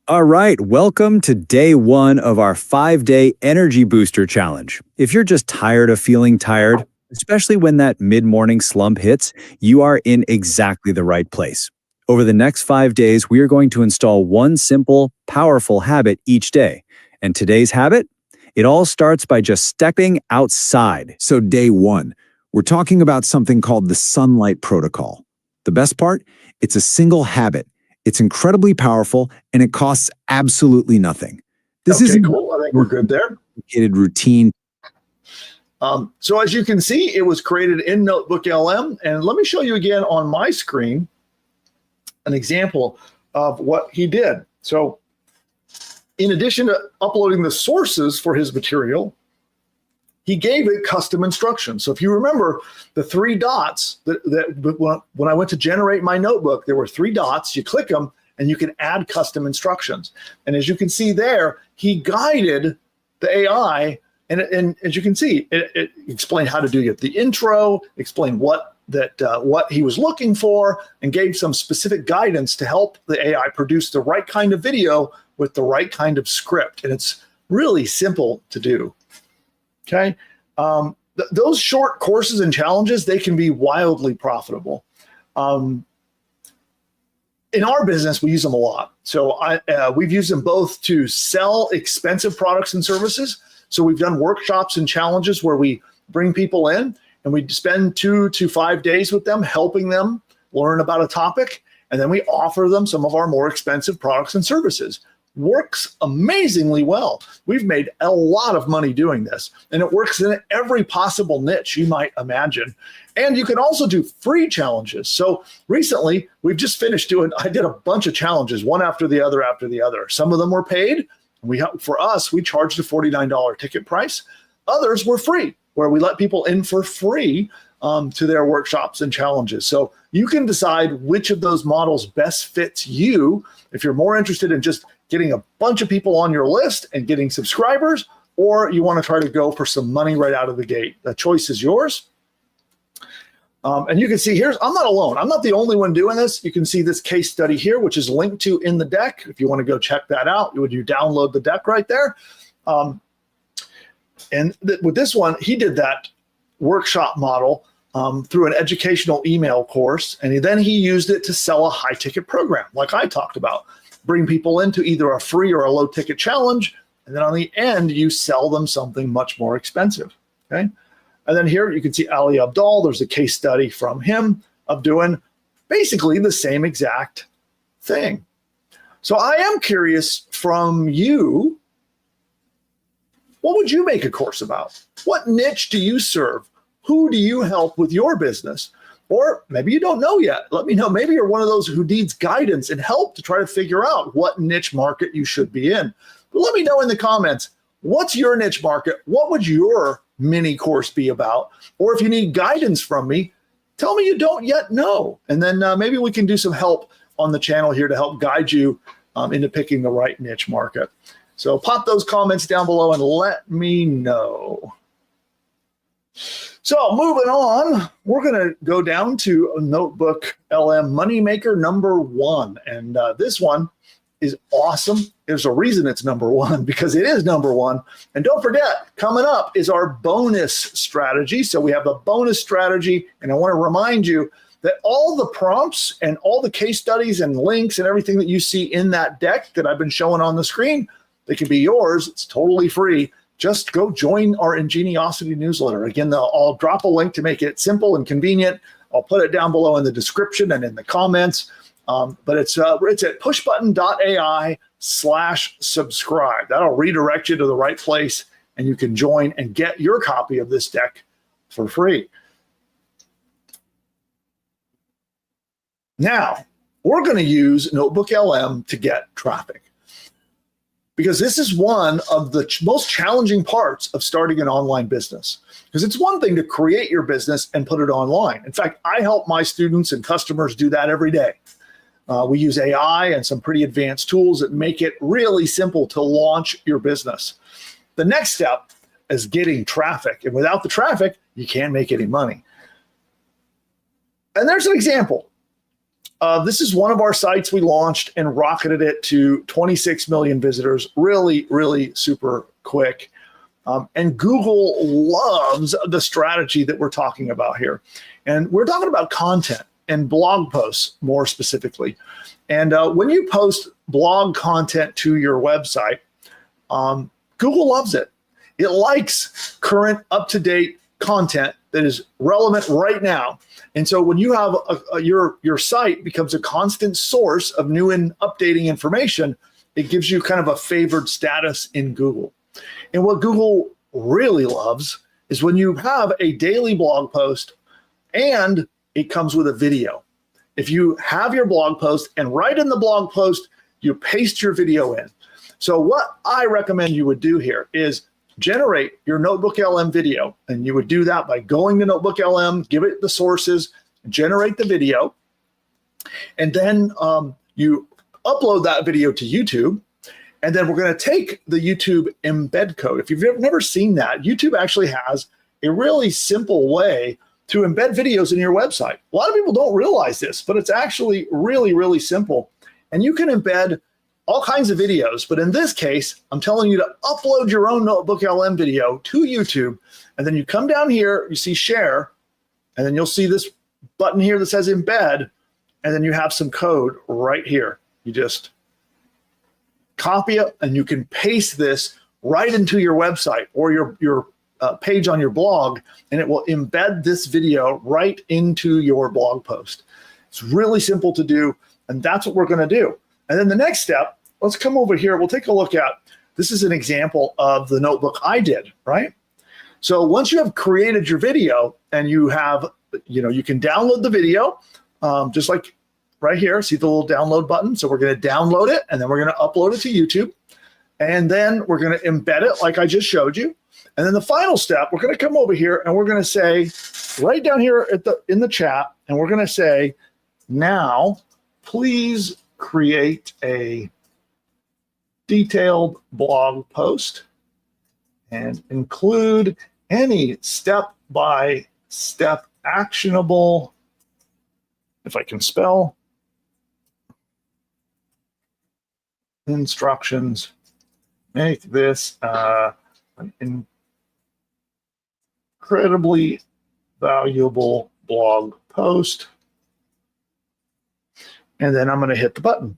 All right, welcome to day 1 of our 5-day Energy Booster Challenge. If you're just tired of feeling tired, especially when that mid-morning slump hits, you are in exactly the right place. Over the next 5 days, we are going to install one simple, powerful habit each day. And today's habit? It all starts by just stepping outside. So day 1, we're talking about something called the sunlight protocol. The best part? It's a single habit. It's incredibly powerful, and it costs absolutely nothing. This is cool. I think we're good there. Complicated routine. So as you can see, it was created in NotebookLM. And let me show you again on my screen an example of what he did. So in addition to uploading the sources for his material, he gave it custom instructions. So if you remember the 3 dots that when I went to generate my notebook, there were 3 dots. You click them and you can add custom instructions. And as you can see there, he guided the AI. And as you can see, it explained how to do the intro, explained what he was looking for, and gave some specific guidance to help the AI produce the right kind of video with the right kind of script. And it's really simple to do. Okay, those short courses and challenges, they can be wildly profitable. In our business, we use them a lot. So we've used them both to sell expensive products and services. So we've done workshops and challenges where we bring people in and we spend 2 to 5 days with them, helping them learn about a topic. And then we offer them some of our more expensive products and services. Works amazingly well. We've made a lot of money doing this, and it works in every possible niche you might imagine. And you can also do free challenges. So recently, we've just finished I did a bunch of challenges, one after the other after the other. Some of them were paid. For us, we charged a $49 ticket price. Others were free, where we let people in for free to their workshops and challenges. So you can decide which of those models best fits you. If you're more interested in just getting a bunch of people on your list and getting subscribers, or you want to try to go for some money right out of the gate, the choice is yours. And you can see I'm not alone. I'm not the only one doing this. You can see this case study here, which is linked to in the deck. If you want to go check that out, you download the deck right there. With this one, he did that workshop model through an educational email course. And then he used it to sell a high ticket program, like I talked about. Bring people into either a free or a low ticket challenge. And then on the end, you sell them something much more expensive. Okay. And then here you can see Ali Abdal. There's a case study from him of doing basically the same exact thing. So I am curious from you, what would you make a course about? What niche do you serve? Who do you help with your business? Or maybe you don't know yet. Let me know. Maybe you're one of those who needs guidance and help to try to figure out what niche market you should be in. But let me know in the comments, what's your niche market? What would your mini course be about? Or if you need guidance from me, tell me you don't yet know. And then maybe we can do some help on the channel here to help guide you into picking the right niche market. So pop those comments down below and let me know. So moving on, we're going to go down to NotebookLM Moneymaker number 1. And this one is awesome. There's a reason it's number one, because it is number one. And don't forget, coming up is our bonus strategy. So we have a bonus strategy, and I want to remind you that all the prompts and all the case studies and links and everything that you see in that deck that I've been showing on the screen, they can be yours. It's totally free. Just go join our Ingeniosity newsletter. Again, I'll drop a link to make it simple and convenient. I'll put it down below in the description and in the comments. But it's at pushbutton.ai/subscribe. That'll redirect you to the right place, and you can join and get your copy of this deck for free. Now, we're going to use NotebookLM to get traffic, because this is one of the most challenging parts of starting an online business. Because it's one thing to create your business and put it online. In fact, I help my students and customers do that every day. We use AI and some pretty advanced tools that make it really simple to launch your business. The next step is getting traffic. And without the traffic, you can't make any money. And there's an example. This is one of our sites we launched and rocketed it to 26 million visitors, really, really super quick. And Google loves the strategy that we're talking about here. And we're talking about content and blog posts more specifically. And when you post blog content to your website, Google loves it. It likes current, up-to-date content that is relevant right now. And so when you have your site becomes a constant source of new and updating information, it gives you kind of a favored status in Google. And what Google really loves is when you have a daily blog post and it comes with a video. If you have your blog post and right in the blog post, you paste your video in. So what I recommend you would do here is generate your NotebookLM video. And you would do that by going to NotebookLM, give it the sources, generate the video. And then you upload that video to YouTube. And then we're going to take the YouTube embed code. If you've never seen that, YouTube actually has a really simple way to embed videos in your website. A lot of people don't realize this, but it's actually really, really simple. And you can embed all kinds of videos, but in this case, I'm telling you to upload your own NotebookLM video to YouTube, and then you come down here, you see share, and then you'll see this button here that says embed, and then you have some code right here. You just copy it, and you can paste this right into your website or your page on your blog, and it will embed this video right into your blog post. It's really simple to do, and that's what we're going to do. And then the next step, let's come over here. We'll take a look at, this is an example of the notebook I did, right? So once you have created your video and you have, you can download the video, just like right here, see the little download button? So we're going to download it, and then we're going to upload it to YouTube. And then we're going to embed it like I just showed you. And then the final step, we're going to come over here and we're going to say, right down here in the chat, and we're going to say, now, please create a detailed blog post and include any step-by-step actionable, if I can spell, instructions. Make this an incredibly valuable blog post. And then I'm going to hit the button.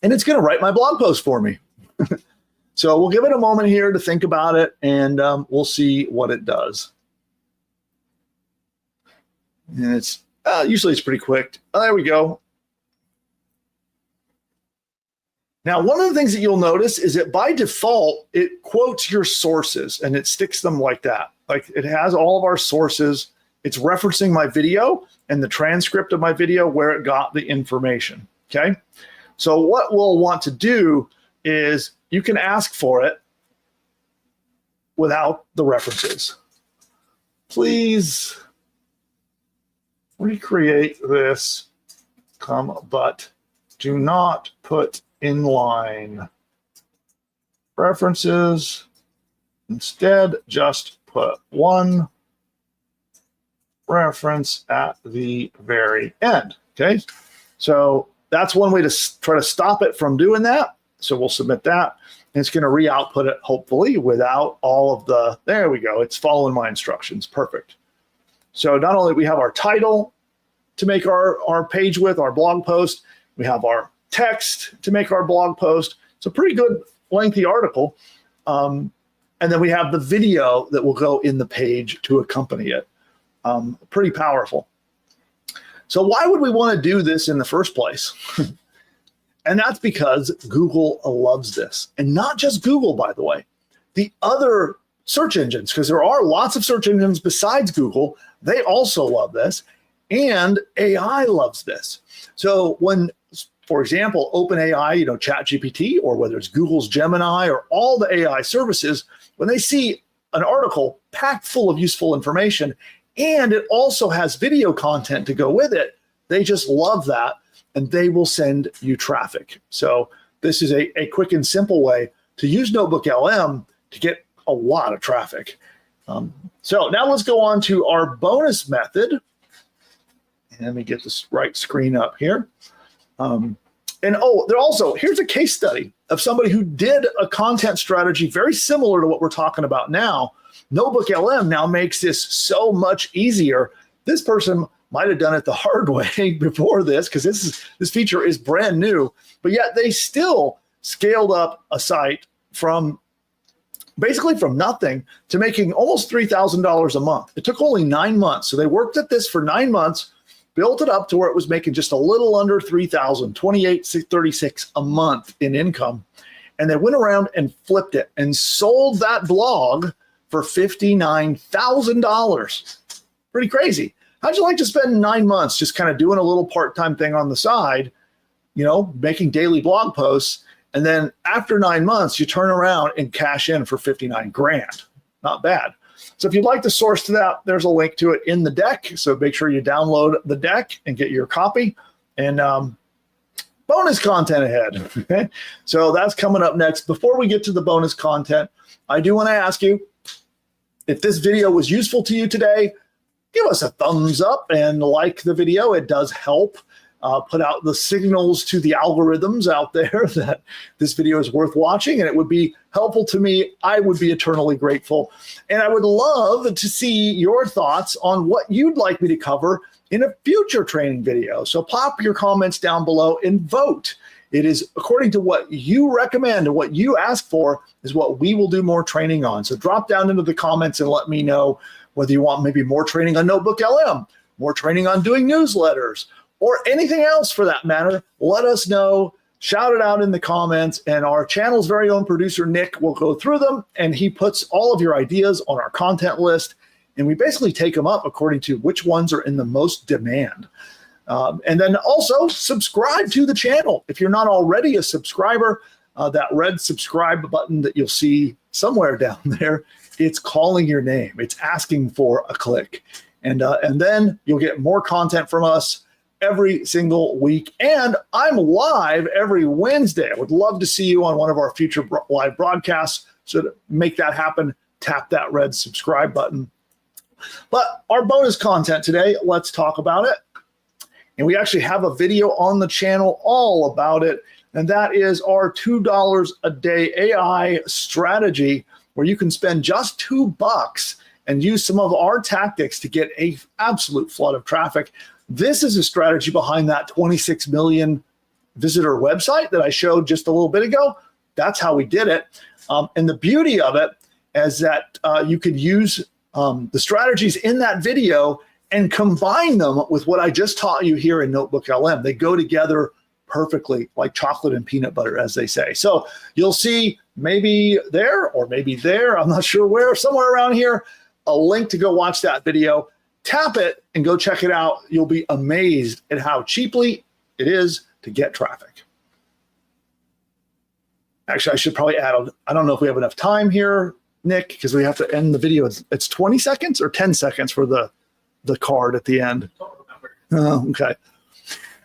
And it's going to write my blog post for me. So we'll give it a moment here to think about it, and we'll see what it does. And it's usually it's pretty quick. Oh, there we go. Now, one of the things that you'll notice is that by default, it quotes your sources and it sticks them like that. Like it has all of our sources. It's referencing my video and the transcript of my video where it got the information, okay? So what we'll want to do is you can ask for it without the references. Please recreate this, but do not put inline references. Instead, just put one reference at the very end. Okay, so that's one way to try to stop it from doing that. So we'll submit that. And it's going to re-output it, hopefully, without all of the, there we go. It's following my instructions. Perfect. So not only do we have our title to make our page with, our blog post, we have our text to make our blog post. It's a pretty good lengthy article. And then we have the video that will go in the page to accompany it. Pretty powerful. So why would we want to do this in the first place? And that's because Google loves this. And not just Google, by the way. The other search engines, because there are lots of search engines besides Google, they also love this. And AI loves this. So when, for example, OpenAI, ChatGPT, or whether it's Google's Gemini or all the AI services, when they see an article packed full of useful information, and it also has video content to go with it, they just love that, and they will send you traffic. So this is a quick and simple way to use NotebookLM to get a lot of traffic. So now let's go on to our bonus method. And let me get this right screen up here. Here's a case study of somebody who did a content strategy very similar to what we're talking about now. NotebookLM now makes this so much easier. This person might have done it the hard way before this, because this feature is brand new, but yet they still scaled up a site from basically from nothing to making almost $3,000 a month. It took only 9 months. So they worked at this for 9 months, built it up to where it was making just a little under $3,000, $2,836 a month in income. And they went around and flipped it and sold that blog for $59,000. Pretty crazy. How'd you like to spend 9 months just kind of doing a little part-time thing on the side, making daily blog posts, and then after 9 months, you turn around and cash in for 59 grand. Not bad. So if you'd like the source to that, there's a link to it in the deck. So make sure you download the deck and get your copy. And bonus content ahead. Okay, so that's coming up next. Before we get to the bonus content, I do want to ask you, if this video was useful to you today, give us a thumbs up and like the video. It does help put out the signals to the algorithms out there that this video is worth watching, and it would be helpful to me. I would be eternally grateful. And I would love to see your thoughts on what you'd like me to cover in a future training video. So pop your comments down below and vote. It is according to what you recommend and what you ask for is what we will do more training on. So drop down into the comments and let me know whether you want maybe more training on NotebookLM, more training on doing newsletters, or anything else for that matter. Let us know. Shout it out in the comments, and our channel's very own producer, Nick, will go through them, and he puts all of your ideas on our content list, and we basically take them up according to which ones are in the most demand. And then also subscribe to the channel. If you're not already a subscriber, that red subscribe button that you'll see somewhere down there, it's calling your name. It's asking for a click. And then you'll get more content from us every single week. And I'm live every Wednesday. I would love to see you on one of our future live broadcasts. So to make that happen, tap that red subscribe button. But our bonus content today, let's talk about it. And we actually have a video on the channel all about it. And that is our $2 a day AI strategy, where you can spend just $2 and use some of our tactics to get an absolute flood of traffic. This is a strategy behind that 26 million visitor website that I showed just a little bit ago. That's how we did it. And the beauty of it is that you could use the strategies in that video and combine them with what I just taught you here in NotebookLM. They go together perfectly, like chocolate and peanut butter, as they say. So you'll see maybe there or maybe there, I'm not sure where, somewhere around here, a link to go watch that video. Tap it and go check it out. You'll be amazed at how cheaply it is to get traffic. Actually, I should probably add, I don't know if we have enough time here, Nick, because we have to end the video. It's 20 seconds or 10 seconds for the card at the end. Okay.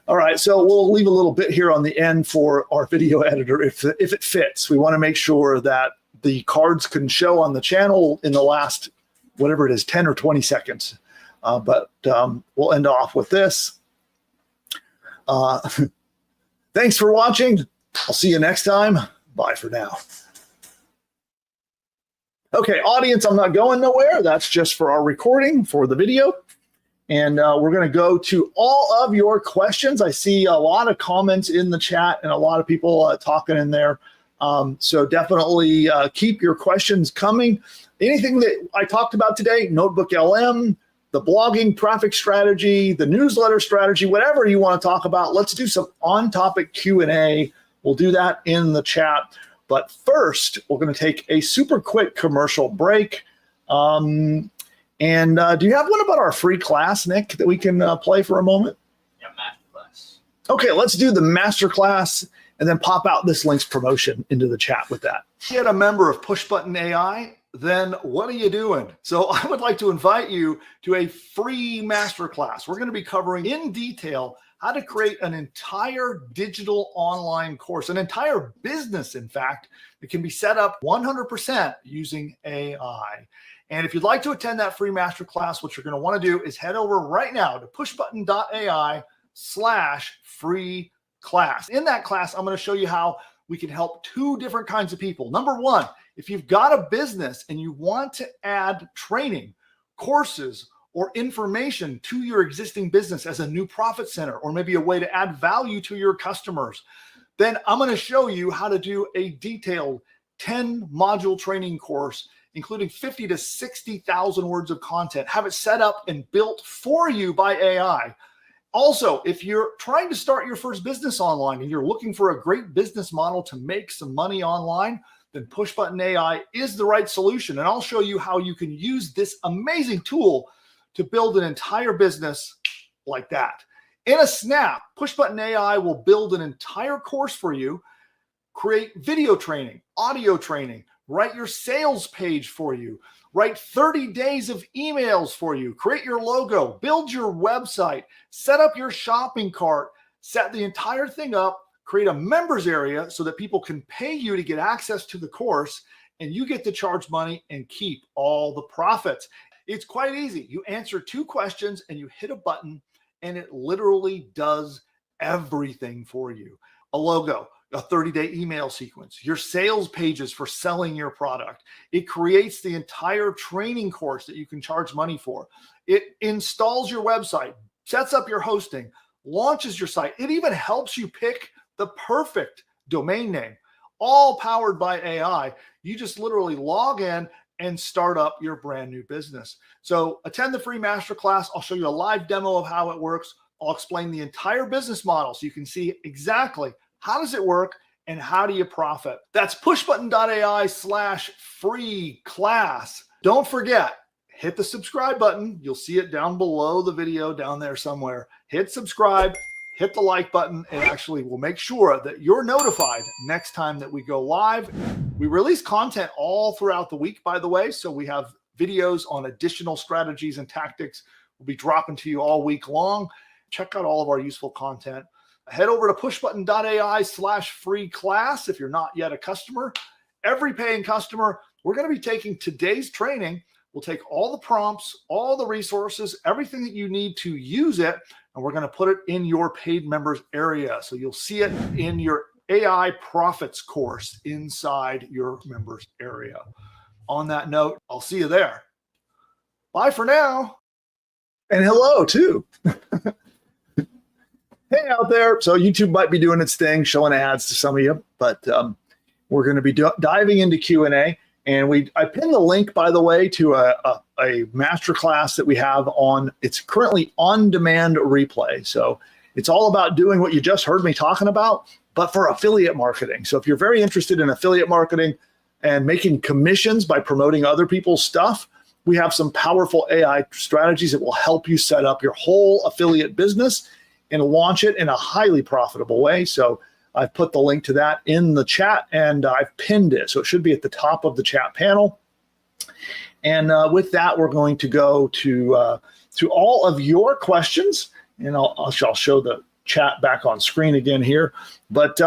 All right, so we'll leave a little bit here on the end for our video editor if it fits. We want to make sure that the cards can show on the channel in the last, whatever it is, 10 or 20 seconds. But we'll end off with this. Thanks for watching. I'll see you next time. Bye for now. Okay, audience, I'm not going nowhere. That's just for our recording for the video. And we're going to go to all of your questions. I see a lot of comments in the chat and a lot of people talking in there. So definitely keep your questions coming. Anything that I talked about today, NotebookLM, the blogging traffic strategy, the newsletter strategy, whatever you want to talk about, let's do some on-topic Q&A. We'll do that in the chat. But first, we're going to take a super quick commercial break. Do you have one about our free class, Nick, that we can play for a moment? Yeah, masterclass. Okay, let's do the masterclass and then pop out this link's promotion into the chat with that. Get a member of Push Button AI, then what are you doing? So I would like to invite you to a free masterclass. We're going to be covering in detail how to create an entire digital online course, an entire business, in fact, that can be set up 100% using AI. And if you'd like to attend that free masterclass, what you're going to want to do is head over right now to pushbutton.ai/free class. In that class, I'm going to show you how we can help two different kinds of people. Number one, if you've got a business and you want to add training, courses, or information to your existing business as a new profit center, or maybe a way to add value to your customers, then I'm going to show you how to do a detailed 10-module training course, including 50 to 60,000 words of content, have it set up and built for you by AI. Also, if you're trying to start your first business online and you're looking for a great business model to make some money online, then Push Button AI is the right solution. And I'll show you how you can use this amazing tool to build an entire business like that. In a snap, Push Button AI will build an entire course for you, create video training, audio training, write your sales page for you, write 30 days of emails for you, create your logo, build your website, set up your shopping cart, set the entire thing up, create a members area so that people can pay you to get access to the course, and you get to charge money and keep all the profits. It's quite easy. You answer 2 questions and you hit a button and it literally does everything for you. A logo, a 30-day email sequence, your sales pages for selling your product. It creates the entire training course that you can charge money for. It installs your website, sets up your hosting, launches your site. It even helps you pick the perfect domain name, all powered by AI. You just literally log in and start up your brand new business. So attend the free masterclass. I'll show you a live demo of how it works. I'll explain the entire business model so you can see exactly how does it work and how do you profit. That's pushbutton.ai/free class. Don't forget, hit the subscribe button. You'll see it down below the video down there somewhere. Hit subscribe, hit the like button. It actually will make sure that you're notified next time that we go live. We release content all throughout the week, by the way. So we have videos on additional strategies and tactics we'll be dropping to you all week long. Check out all of our useful content. Head over to pushbutton.ai/free class if you're not yet a customer. Every paying customer, we're going to be taking today's training. We'll take all the prompts, all the resources, everything that you need to use it, and we're going to put it in your paid members area. So you'll see it in your AI profits course inside your members area. On that note, I'll see you there. Bye for now. And hello too. Hey out there. So YouTube might be doing its thing, showing ads to some of you, but we're going to be diving into Q&A. And I pinned the link, by the way, to a masterclass that we have on. It's currently on-demand replay. So it's all about doing what you just heard me talking about, but for affiliate marketing. So if you're very interested in affiliate marketing and making commissions by promoting other people's stuff, we have some powerful AI strategies that will help you set up your whole affiliate business and launch it in a highly profitable way. So I've put the link to that in the chat and I've pinned it. So it should be at the top of the chat panel. And with that, we're going to go to all of your questions. And I'll show the chat back on screen again here. But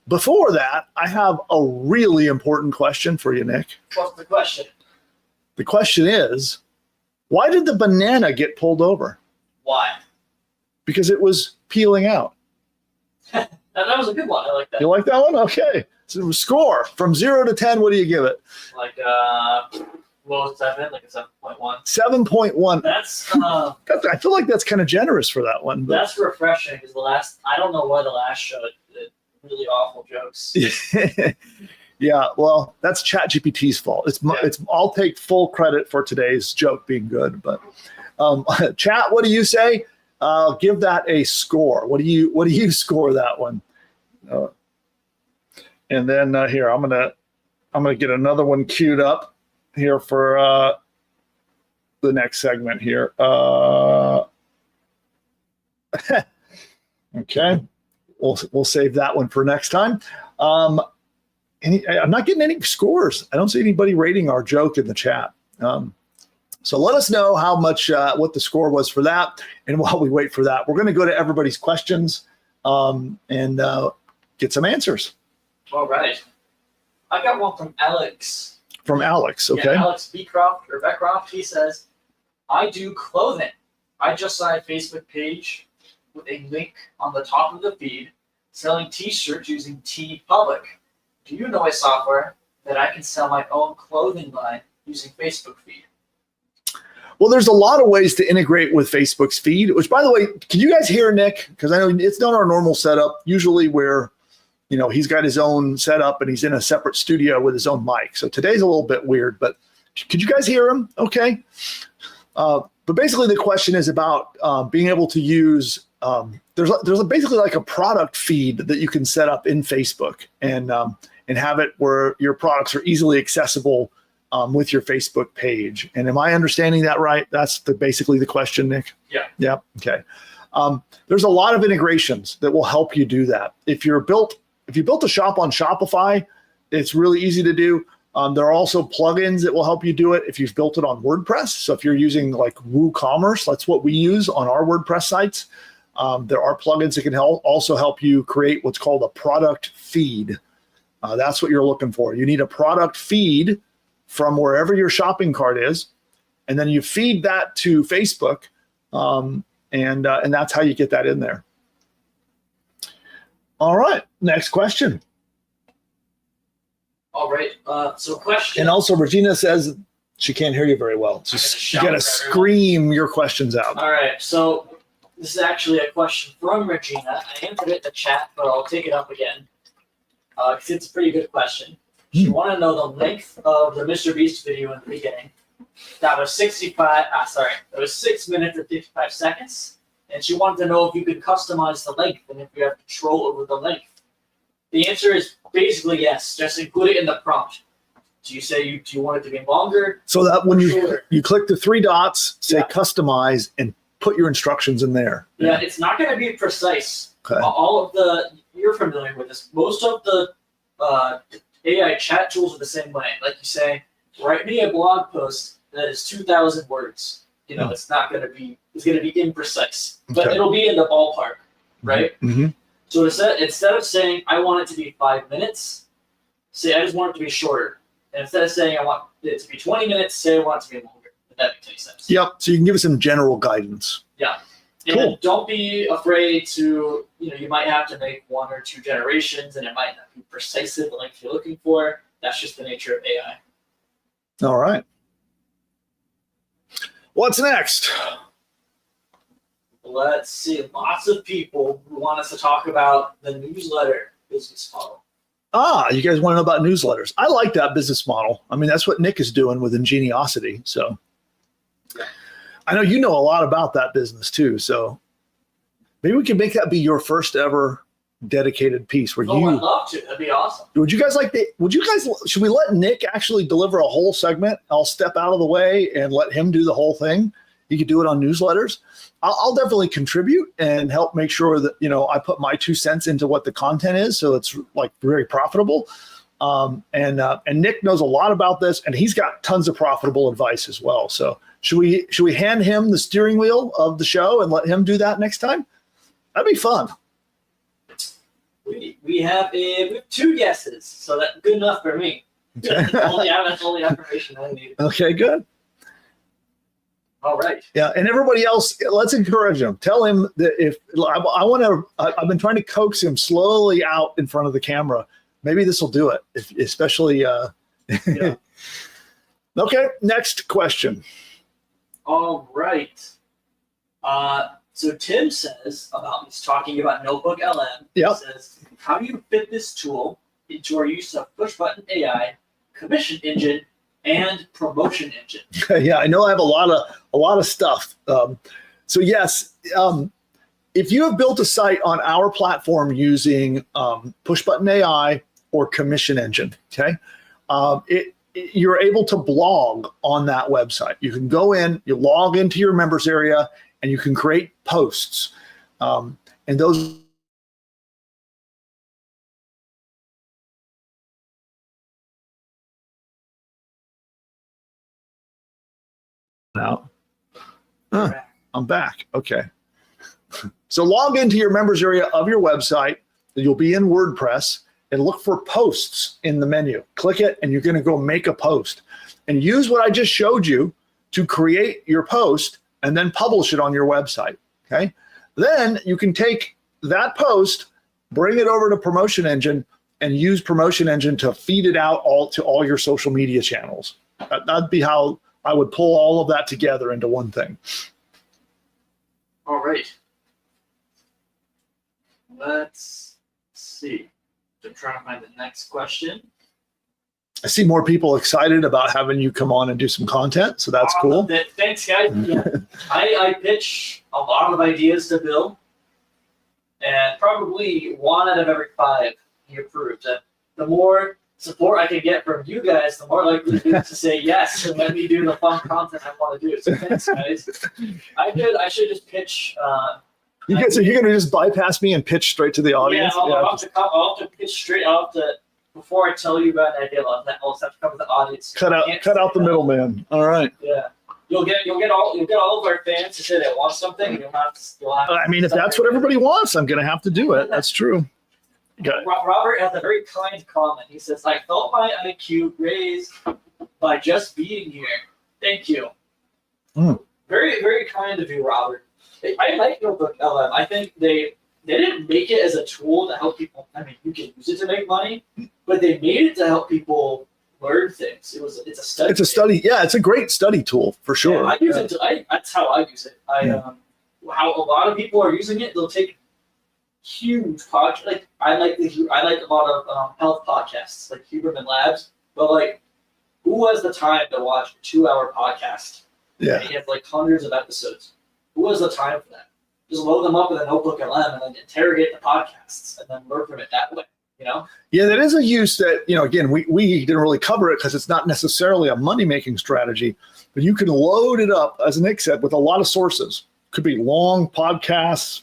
before that, I have a really important question for you, Nick. What's the question? The question is, why did the banana get pulled over? Why? Because it was peeling out. That was a good one. I like that. You like that one? Okay. So score from 0 to 10. What do you give it? Like, 7, like a 7.1. 7.1. That's I feel like that's kind of generous for that one. But. That's refreshing because I don't know why the last show did really awful jokes. Yeah, well, that's ChatGPT's fault. I'll take full credit for today's joke being good. But Chat, what do you say? Give that a score. What do you score that one? And then here I'm gonna get another one queued up here for the next segment here. Okay, we'll save that one for next time. I'm not getting any scores. I don't see anybody rating our joke in the chat. So let us know how much what the score was for that. And while we wait for that, we're going to go to everybody's questions and get some answers. All right. I got one from Alex. From Alex, okay. Yeah, Alex Beckcroft. He says, I do clothing. I just saw a Facebook page with a link on the top of the feed selling t-shirts using TeePublic. Do you know a software that I can sell my own clothing line using Facebook feed? Well, there's a lot of ways to integrate with Facebook's feed, which, by the way, can you guys hear Nick? Because I know it's not our normal setup. Usually we're, he's got his own setup and he's in a separate studio with his own mic. So today's a little bit weird, but could you guys hear him? Okay. But basically the question is about being able to use, there's basically like a product feed that you can set up in Facebook and have it where your products are easily accessible with your Facebook page. And am I understanding that right? That's basically the question, Nick? Yeah. Yeah. Okay. There's a lot of integrations that will help you do that. If you built a shop on Shopify, it's really easy to do. There are also plugins that will help you do it if you've built it on WordPress. So if you're using like WooCommerce, that's what we use on our WordPress sites. There are plugins that can also help you create what's called a product feed. That's what you're looking for. You need a product feed from wherever your shopping cart is, and then you feed that to Facebook, and that's how you get that in there. All right, next question. All right, so question. And also, Regina says she can't hear you very well. So you got to scream your questions out. All right, so this is actually a question from Regina. I answered it in the chat, but I'll take it up again because it's a pretty good question. She wanted to know the length of the Mr. Beast video in the beginning. That was 6 minutes and 55 seconds. And she wanted to know if you could customize the length and if you have control over the length. The answer is basically yes. Just include it in the prompt. Do you want it to be longer? So that when you click the 3 dots, say customize, and put your instructions in there. Yeah, it's not going to be precise. Okay. You're familiar with this. Most of the AI chat tools are the same way. Like you say, write me a blog post that is 2,000 words. It's not going to be. It's going to be imprecise, but it'll be in the ballpark, right? Mm-hmm. So instead of saying I want it to be 5 minutes, say I just want it to be shorter. And instead of saying I want it to be 20 minutes, say I want it to be longer. If that makes any sense. Yep. So you can give us some general guidance. Yeah. Cool. And don't be afraid to, you might have to make 1 or 2 generations and it might not be precisely the length you're looking for. That's just the nature of AI. All right. What's next? Let's see. Lots of people who want us to talk about the newsletter business model. You guys want to know about newsletters? I like that business model. I mean, that's what Nick is doing with Ingeniosity. So I know you know a lot about that business too. So maybe we can make that be your first ever dedicated piece where I'd love to. That'd be awesome. Should we let Nick actually deliver a whole segment? I'll step out of the way and let him do the whole thing. He could do it on newsletters. I'll definitely contribute and help make sure that, I put my 2 cents into what the content is. So it's like very profitable. And Nick knows a lot about this and he's got tons of profitable advice as well. So should we hand him the steering wheel of the show and let him do that next time? That'd be fun. We have 2 guesses, so that's good enough for me. That's all the information I need. Okay, good. All right. Yeah, and everybody else, let's encourage him. Tell him that if I want to, I've been trying to coax him slowly out in front of the camera. Maybe this will do it, especially. Yeah. Okay, next question. All right. So Tim says he's talking about NotebookLM. Yep. He says, how do you fit this tool into our use of push button AI, commission engine, and promotion engine? Yeah, I know I have a lot of stuff. So yes, if you have built a site on our platform using push button AI or commission engine, okay, you're able to blog on that website. You can go in, you log into your members area, and you can create posts. And those now. I'm back. Okay. So log into your members area of your website. You'll be in WordPress and look for posts in the menu. Click it and you're going to go make a post and use what I just showed you to create your post and then publish it on your website. Okay. Then you can take that post, bring it over to Promotion Engine and use Promotion Engine to feed it out to all your social media channels. That'd be how I would pull all of that together into one thing. All right. Let's see. I'm trying to find the next question. I see more people excited about having you come on and do some content, so that's cool. Thanks, guys. Yeah. I pitch a lot of ideas to Bill, and probably 1 out of every 5 he approves. And the more support I can get from you guys, the more likely he is to say yes and let me do the fun content I want to do. So thanks, guys. I should just pitch. You're going to just bypass me and pitch straight to the audience? Yeah, I'll have to pitch straight out before I tell you about an idea. I'll have to come to the audience. Cut out the middleman. All right. Yeah. You'll get all of our fans to say they want something, and you'll have to. I mean, if that's what everybody wants, I'm going to have to do it. That's true. Robert has a very kind comment. He says, "I felt my IQ raised by just being here. Thank you." Very, very kind of you, Robert. I like NotebookLM. I think they didn't make it as a tool to help people. I mean, you can use it to make money, but they made it to help people learn things. It's a study. It's a study. Yeah, it's a great study tool for sure. Yeah, I use it. That's how I use it. How a lot of people are using it. They'll take huge podcasts. Like I like a lot of health podcasts, like Huberman Labs. But like, who has the time to watch a 2-hour podcast? Yeah, and you have like hundreds of episodes. Who has the time for that? Just load them up with a NotebookLM and then interrogate the podcasts and then learn from it that way. You know? Yeah, that is a use that, again, we didn't really cover it because it's not necessarily a money-making strategy, but you can load it up, as Nick said, with a lot of sources. Could be long podcasts,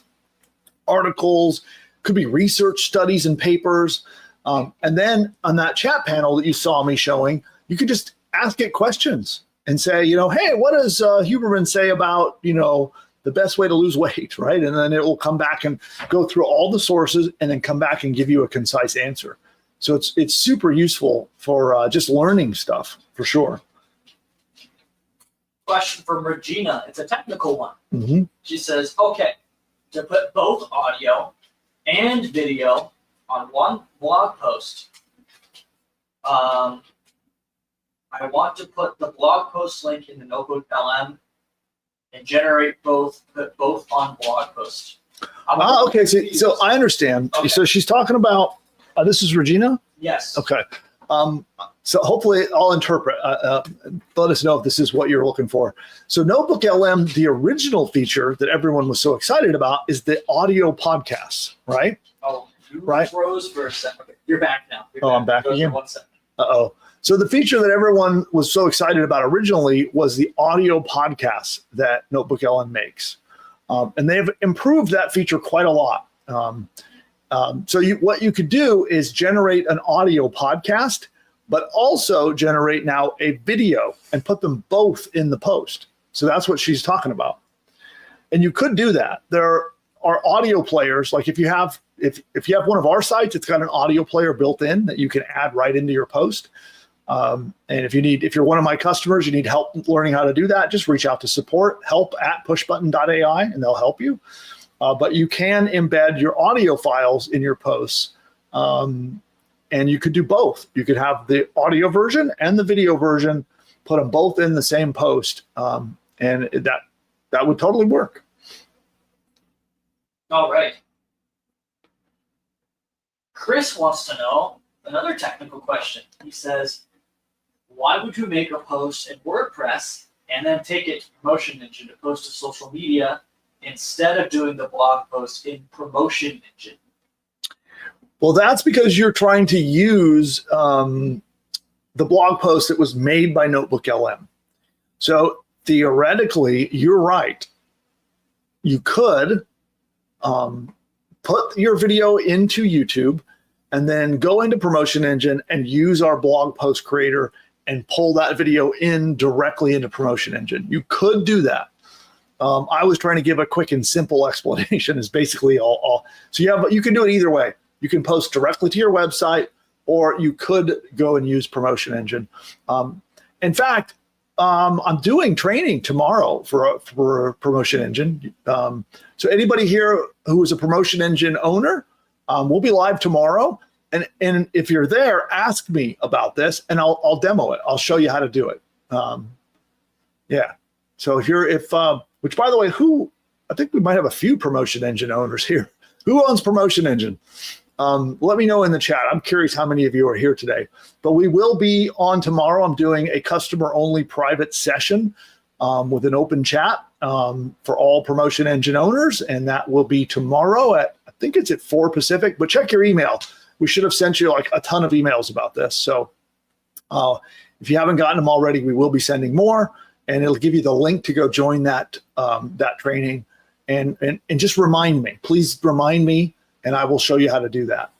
articles, could be research studies and papers. And then on that chat panel that you saw me showing, you could just ask it questions and say, hey, what does Huberman say about, the best way to lose weight, right? And then it will come back and go through all the sources and then come back and give you a concise answer. So it's super useful for just learning stuff, for sure. Question from Regina. It's a technical one. Mm-hmm. She says, okay, to put both audio and video on one blog post, I want to put the blog post link in the NotebookLM and put both on blog post. Okay. So I understand. Okay. So she's talking about, this is Regina? Yes. Okay. So hopefully I'll interpret. Let us know if this is what you're looking for. So NotebookLM, the original feature that everyone was so excited about is the audio podcasts, right? Oh, you froze for a second. Okay. You're back now. I'm back again? 1 second. Uh-oh. So the feature that everyone was so excited about originally was the audio podcasts that NotebookLM makes. And they've improved that feature quite a lot. So what you could do is generate an audio podcast, but also generate now a video and put them both in the post. So that's what she's talking about. And you could do that. There are audio players, like if you have one of our sites, it's got an audio player built in that you can add right into your post. And if you're one of my customers, you need help learning how to do that, just reach out to support, help@pushbutton.ai, and they'll help you. But you can embed your audio files in your posts. And you could do both. You could have the audio version and the video version, put them both in the same post. And that would totally work. All right. Chris wants to know another technical question. He says, why would you make a post in WordPress and then take it to Promotion Engine to post to social media instead of doing the blog post in Promotion Engine? Well, that's because you're trying to use the blog post that was made by NotebookLM. So theoretically, you're right. You could put your video into YouTube and then go into Promotion Engine and use our blog post creator and pull that video in directly into Promotion Engine. You could do that. I was trying to give a quick and simple explanation is basically all. So you can do it either way. You can post directly to your website, or you could go and use Promotion Engine. In fact, I'm doing training tomorrow for Promotion Engine. So anybody here who is a Promotion Engine owner, we'll be live tomorrow. And if you're there, ask me about this, and I'll demo it. I'll show you how to do it. Yeah. So which by the way, I think we might have a few Promotion Engine owners here. Who owns Promotion Engine? Let me know in the chat. I'm curious how many of you are here today. But we will be on tomorrow. I'm doing a customer-only private session with an open chat for all Promotion Engine owners, and that will be tomorrow I think it's at 4 Pacific, but check your email. We should have sent you like a ton of emails about this. So if you haven't gotten them already, we will be sending more, and it'll give you the link to go join that training. And just remind me, please remind me, and I will show you how to do that.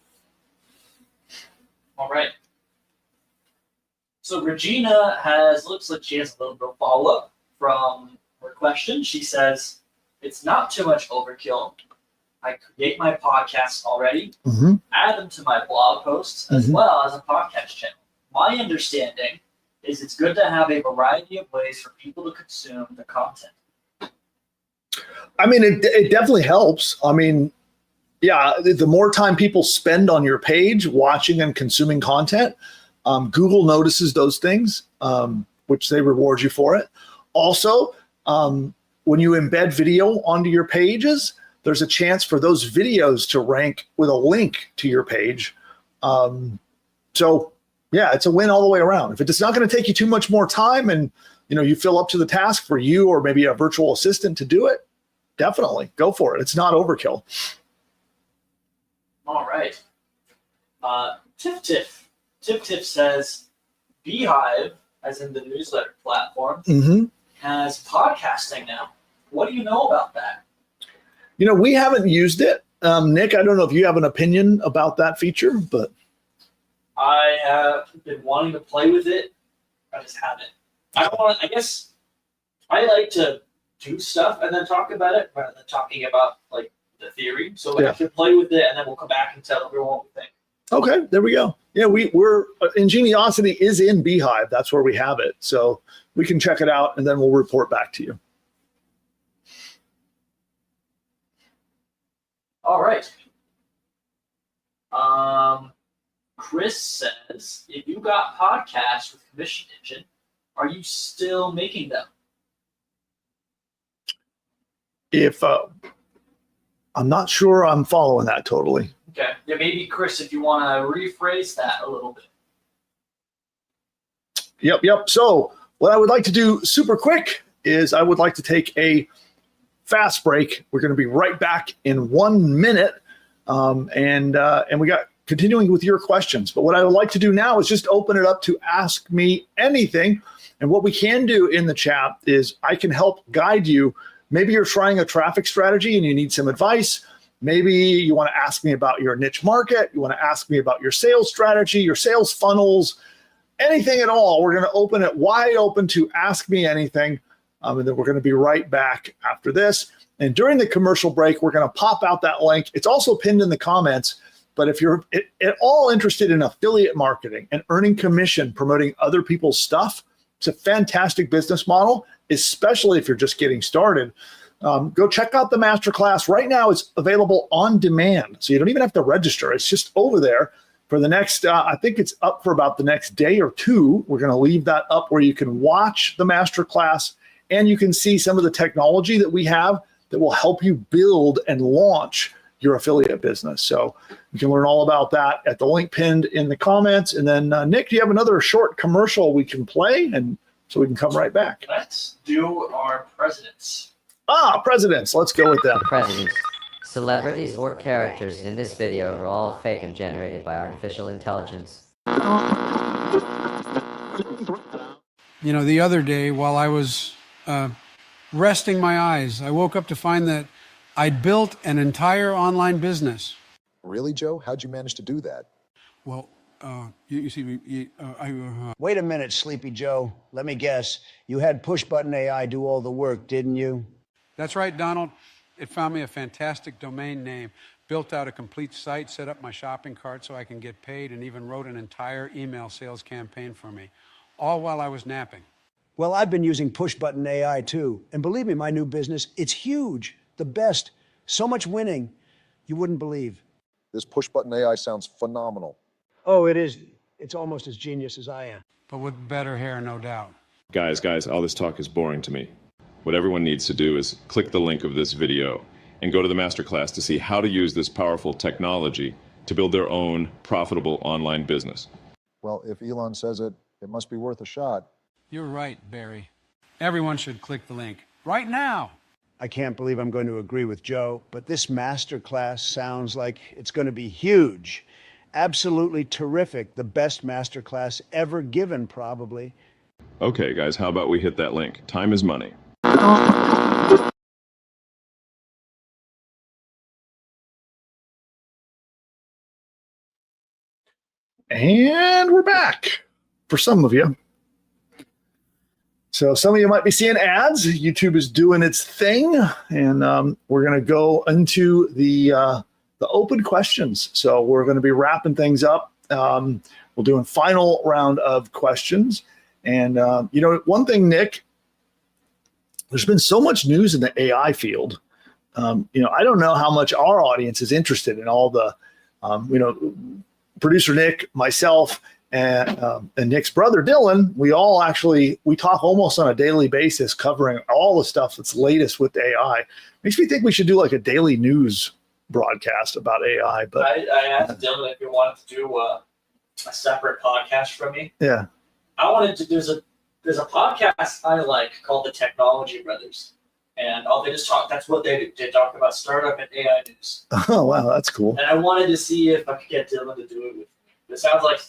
All right. So Regina looks like she has a little bit of follow-up from her question. She says, it's not too much overkill. I create my podcasts already, add them to my blog posts, as well as a podcast channel. My understanding is it's good to have a variety of ways for people to consume the content. I mean, it definitely helps. I mean, yeah, the more time people spend on your page watching and consuming content, Google notices those things, which they reward you for it. Also, when you embed video onto your pages, there's a chance for those videos to rank with a link to your page. So yeah, it's a win all the way around. If it's not going to take you too much more time and you feel up to the task for you or maybe a virtual assistant to do it, definitely go for it. It's not overkill. All right. Tiff says Beehive, as in the newsletter platform, has podcasting now. What do you know about that? We haven't used it. Nick, I don't know if you have an opinion about that feature, but I have been wanting to play with it. I just haven't. I guess I like to do stuff and then talk about it rather than talking about like the theory. So I can play with it and then we'll come back and tell everyone what we think. Okay, there we go. Yeah, we're Ingeniosity is in Beehive. That's where we have it. So we can check it out and then we'll report back to you. All right. Chris says, if you got podcasts with Commission Engine, are you still making them? If I'm not sure I'm following that totally. Okay. Yeah, maybe Chris, if you want to rephrase that a little bit. Yep. So what I would like to do super quick is I would like to take a fast break. We're going to be right back in 1 minute. And we got continuing with your questions. But what I would like to do now is just open it up to ask me anything. And what we can do in the chat is I can help guide you. Maybe you're trying a traffic strategy and you need some advice. Maybe you want to ask me about your niche market. You want to ask me about your sales strategy, your sales funnels, anything at all. We're going to open it wide open to ask me anything. And then we're going to be right back after this. And during the commercial break, we're going to pop out that link. It's also pinned in the comments. But if you're at all interested in affiliate marketing and earning commission promoting other people's stuff, it's a fantastic business model, especially if you're just getting started. Go check out the masterclass. Right now, it's available on demand, so you don't even have to register. It's just over there for the next, I think it's up for about the next day or two. We're going to leave that up where you can watch the masterclass and you can see some of the technology that we have that will help you build and launch your affiliate business. So you can learn all about that at the link pinned in the comments. And then Nick, do you have another short commercial we can play? And so we can come right back. Let's do our presidents. Presidents. Let's go with that. Presidents. Celebrities or characters in this video are all fake and generated by artificial intelligence. You know, the other day while I was resting my eyes, I woke up to find that I'd built an entire online business. Really, Joe? How'd you manage to do that? Well, you see, Wait a minute, Sleepy Joe. Let me guess. You had push-button AI do all the work, didn't you? That's right, Donald. It found me a fantastic domain name, built out a complete site, set up my shopping cart so I can get paid, and even wrote an entire email sales campaign for me, all while I was napping. Well, I've been using push-button AI too. And believe me, my new business, it's huge. The best. So much winning, you wouldn't believe. This push-button AI sounds phenomenal. Oh, it is. It's almost as genius as I am. But with better hair, no doubt. Guys, all this talk is boring to me. What everyone needs to do is click the link of this video and go to the masterclass to see how to use this powerful technology to build their own profitable online business. Well, if Elon says it, it must be worth a shot. You're right, Barry. Everyone should click the link right now. I can't believe I'm going to agree with Joe, but this masterclass sounds like it's going to be huge. Absolutely terrific. The best masterclass ever given, probably. Okay, guys, how about we hit that link? Time is money. And we're back for some of you. So some of you might be seeing ads. YouTube is doing its thing, and we're going to go into the open questions. So we're going to be wrapping things up. We'll do a final round of questions. And, you know, one thing, Nick, there's been so much news in the AI field. You know, I don't know how much our audience is interested in all the, you know, producer Nick, myself, and Nick's brother Dylan. We talk almost on a daily basis, covering all the stuff that's latest with AI. Makes me think we should do like a daily news broadcast about AI. But I asked Dylan if he wanted to do a separate podcast from me. Yeah, I wanted to. There's a podcast I like called the Technology Brothers, and they just talk. That's what they do. They talk about startup and AI news. Oh wow, that's cool. And I wanted to see if I could get Dylan to do it with me. It sounds like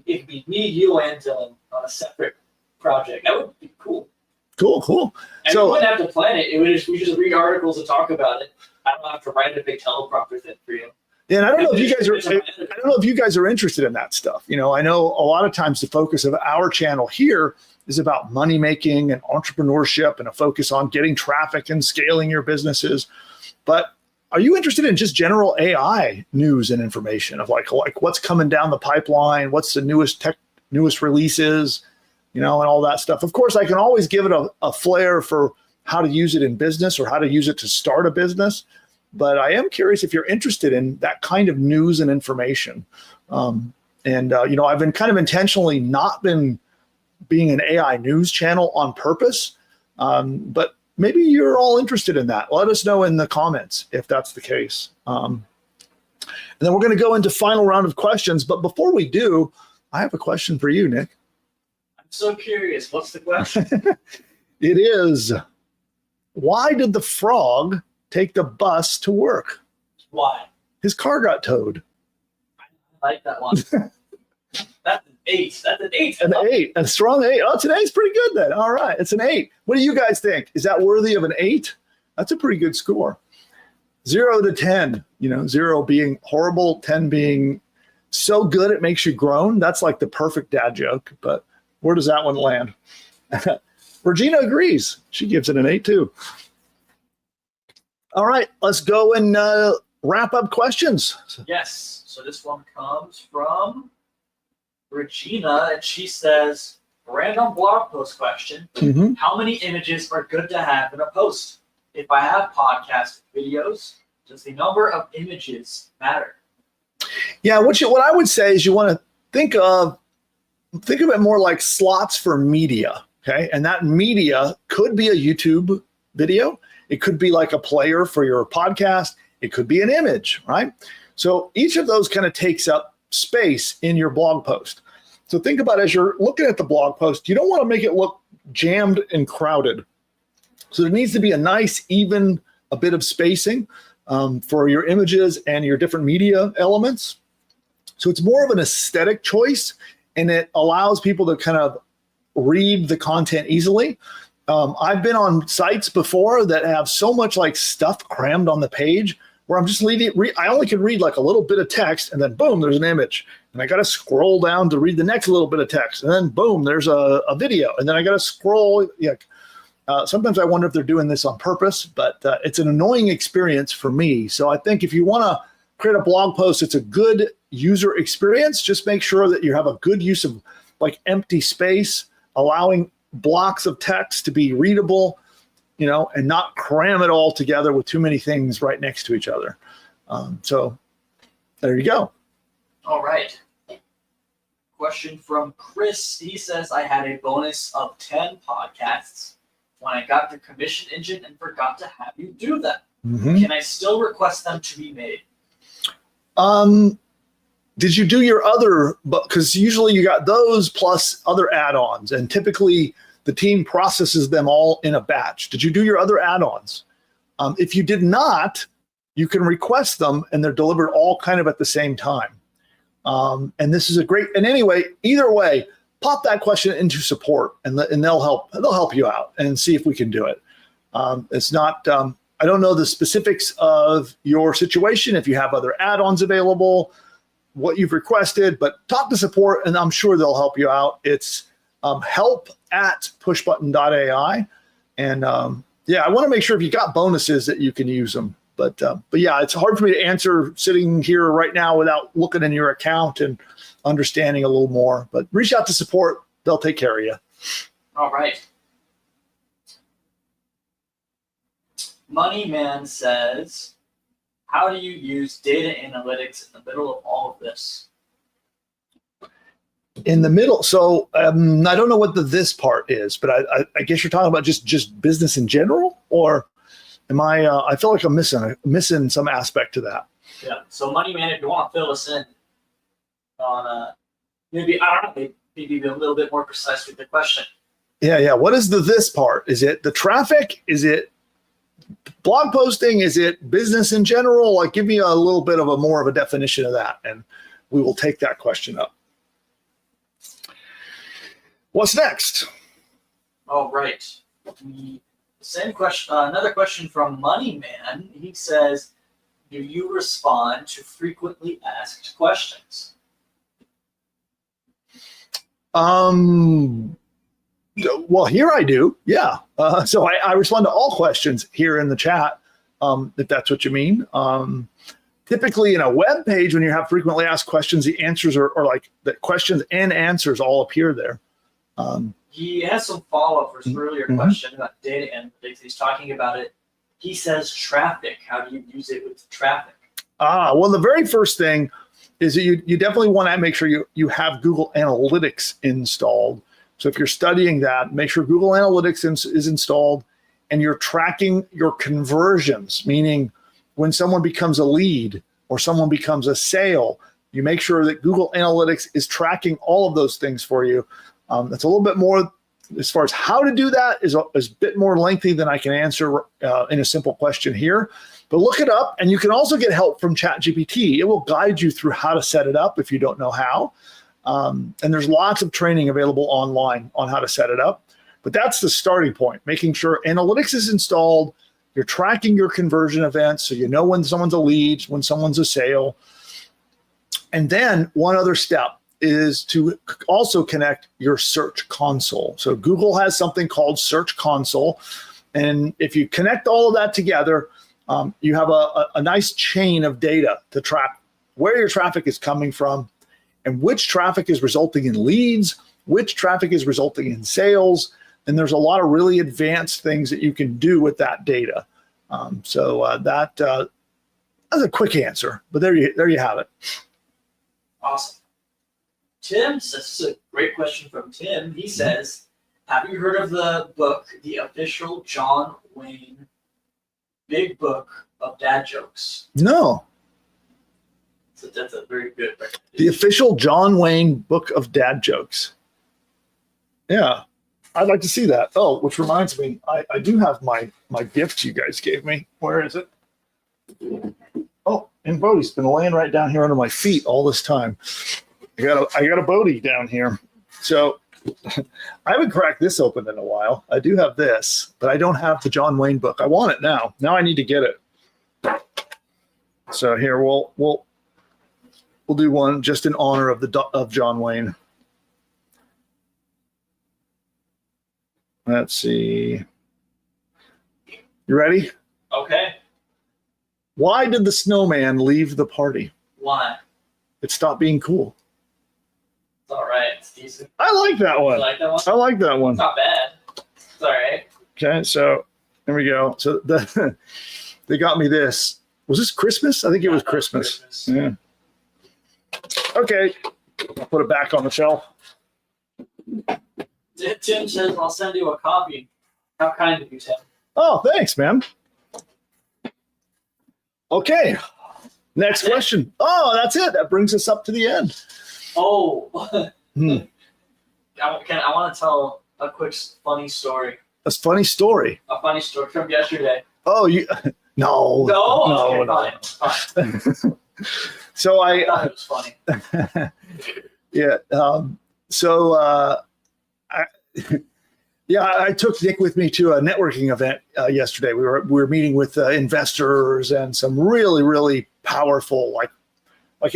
it could be me, you, and Dylan on a separate project. That would be cool. Cool. And we wouldn't have to plan it. We just read articles and talk about it. I don't have to write a big teleprompter thing for you. Yeah, and I don't know if you guys are interested in that stuff. You know, I know a lot of times the focus of our channel here is about money making and entrepreneurship and a focus on getting traffic and scaling your businesses. But are you interested in just general AI news and information of like what's coming down the pipeline, what's the newest releases, you know, and all that stuff? Of course, I can always give it a flair for how to use it in business or how to use it to start a business. But I am curious if you're interested in that kind of news and information. You know, I've been kind of intentionally not been being an AI news channel on purpose, but maybe you're all interested in that. Let us know in the comments if that's the case. And then we're going to go into final round of questions. But before we do, I have a question for you, Nick. I'm so curious. What's the question? It is, why did the frog take the bus to work? Why? His car got towed. I like that one. That's an 8. That's an 8. An 8. A strong 8. Oh, today's pretty good then. All right. It's an 8. What do you guys think? Is that worthy of an 8? That's a pretty good score. 0 to 10. You know, 0 being horrible, 10 being so good it makes you groan. That's like the perfect dad joke. But where does that one land? Regina agrees. She gives it an 8 too. All right, let's go and wrap-up questions. Yes. So this one comes from Regina, and she says, random blog post question. Mhm. How many images are good to have in a post? If I have podcast videos, does the number of images matter? Yeah, what I would say is you want to think of it more like slots for media, okay? And that media could be a YouTube video. It could be like a player for your podcast. It could be an image, right? So each of those kind of takes up space in your blog post. So think about as you're looking at the blog post, you don't want to make it look jammed and crowded. So there needs to be a nice, even a bit of spacing for your images and your different media elements. So it's more of an aesthetic choice, and it allows people to kind of read the content easily. I've been on sites before that have so much like stuff crammed on the page where I'm just I only can read like a little bit of text, and then boom, there's an image. And I got to scroll down to read the next little bit of text. And then boom, there's a video. And then I got to scroll. Yeah. Sometimes I wonder if they're doing this on purpose, but it's an annoying experience for me. So I think if you want to create a blog post, it's a good user experience. Just make sure that you have a good use of like empty space, allowing blocks of text to be readable, and not cram it all together with too many things right next to each other. So there you go. All right. Question from Chris. He says, I had a bonus of 10 podcasts when I got the commission engine and forgot to have you do them. Mm-hmm. Can I still request them to be made? Did you do your other, because usually you got those plus other add-ons, and typically the team processes them all in a batch. Did you do your other add-ons? If you did not, you can request them and they're delivered all kind of at the same time. And this is and anyway, either way, pop that question into support and they'll help you out and see if we can do it. It's not, I don't know the specifics of your situation, if you have other add-ons available, what you've requested, but talk to support and I'm sure they'll help you out. It's help@pushbutton.ai. And I want to make sure if you got bonuses that you can use them. But yeah, it's hard for me to answer sitting here right now without looking in your account and understanding a little more. But reach out to support; they'll take care of you. All right. Moneyman says, "How do you use data analytics in the middle of all of this?" In the middle, so I don't know what this part is, but I guess you're talking about just business in general, or am I? I feel like I'm missing some aspect to that. Yeah. So, Moneyman, if you want to fill us in on maybe I don't know, maybe be a little bit more precise with the question. Yeah. What is this part? Is it the traffic? Is it blog posting? Is it business in general? Like, give me a little bit of more of a definition of that, and we will take that question up. What's next? All right. The same question. Another question from Moneyman. He says, "Do you respond to frequently asked questions?" Well, here I do. Yeah. So I respond to all questions here in the chat, if that's what you mean. Typically in a web page, when you have frequently asked questions, the answers are like the questions and answers all appear there. He has some follow-up for his earlier question about data analytics. He's talking about it. He says traffic. How do you use it with traffic? Well, the very first thing is that you definitely want to make sure you have Google Analytics installed. So if you're studying that, make sure Google Analytics is installed and you're tracking your conversions, meaning when someone becomes a lead or someone becomes a sale, you make sure that Google Analytics is tracking all of those things for you. That's a little bit more, as far as how to do that is a bit more lengthy than I can answer in a simple question here. But look it up, and you can also get help from ChatGPT. It will guide you through how to set it up if you don't know how. And there's lots of training available online on how to set it up. But that's the starting point, making sure analytics is installed, you're tracking your conversion events so you know when someone's a lead, when someone's a sale. And then one other step is to also connect your Search Console. So Google has something called Search Console. And if you connect all of that together, You have a nice chain of data to track where your traffic is coming from and which traffic is resulting in leads, which traffic is resulting in sales. And there's a lot of really advanced things that you can do with that data. That's a quick answer, but there you have it. Awesome. Tim, this is a great question from Tim. He says, have you heard of the book, The Official John Wayne Big Book of Dad Jokes? No. So that's a very good recommendation. The Official John Wayne Book of Dad Jokes. Yeah, I'd like to see that. Oh, which reminds me, I do have my gift you guys gave me. Where is it? Oh, and Bodie's been laying right down here under my feet all this time. I got a Bodie down here. So I haven't cracked this open in a while. I do have this, but I don't have the John Wayne book. I want it now. Now I need to get it. So here we'll do one just in honor of John Wayne. Let's see. You ready? Okay. Why did the snowman leave the party? Why? It stopped being cool. It's all right. It's decent. I like that one. You like that one? I like that one. It's not bad. It's all right. Okay, so here we go. So they got me this. Was this Christmas? I think it was Christmas. Yeah. Okay, I'll put it back on the shelf. Tim says, I'll send you a copy. How kind of you, Tim. Oh, thanks, man. Okay, next question. Oh, that's it. That brings us up to the end. Oh, I want to tell a quick funny story. A funny story. A funny story from yesterday. Oh, you no. No? No, okay, fine. So I thought it was funny. Yeah. I took Nick with me to a networking event yesterday. We were meeting with investors and some really, really powerful, like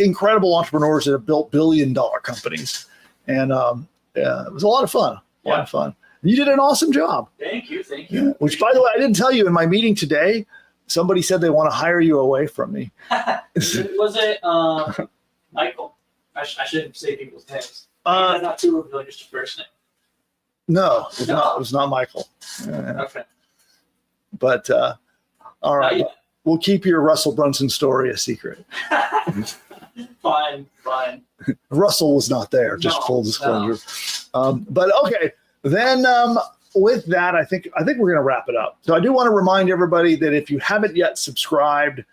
incredible entrepreneurs that have built billion-dollar companies, and it was a lot of fun. A lot of fun. You did an awesome job. Thank you. Yeah. Which, by the way, I didn't tell you in my meeting today. Somebody said they want to hire you away from me. Was it Michael? I shouldn't say people's names. Not too revealing, just your first name. No, it was not Michael. Okay. But all right, we'll keep your Russell Brunson story a secret. Fine. Russell was not there, just full disclosure. But okay, then with that, I think we're going to wrap it up. So I do want to remind everybody that if you haven't yet subscribed,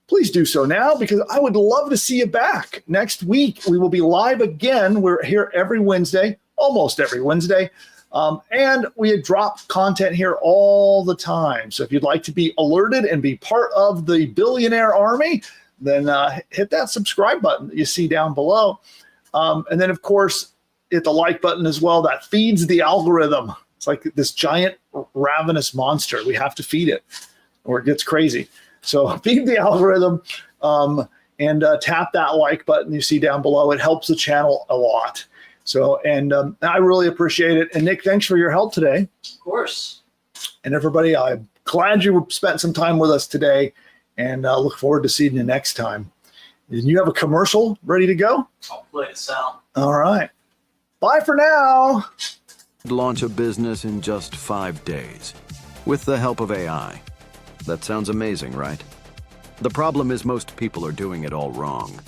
please do so now, because I would love to see you back. Next week, we will be live again. We're here every Wednesday, almost every Wednesday. And we drop content here all the time. So if you'd like to be alerted and be part of the billionaire army, then hit that subscribe button that you see down below. And then, of course, hit the like button as well. That feeds the algorithm. It's like this giant ravenous monster. We have to feed it or it gets crazy. So feed the algorithm and tap that like button you see down below. It helps the channel a lot. So, and I really appreciate it. And Nick, thanks for your help today. Of course. And everybody, I'm glad you spent some time with us today, and look forward to seeing you next time. And you have a commercial ready to go? I'll play the sound. All right. Bye for now. Launch a business in just 5 days with the help of AI. That sounds amazing, right? The problem is most people are doing it all wrong.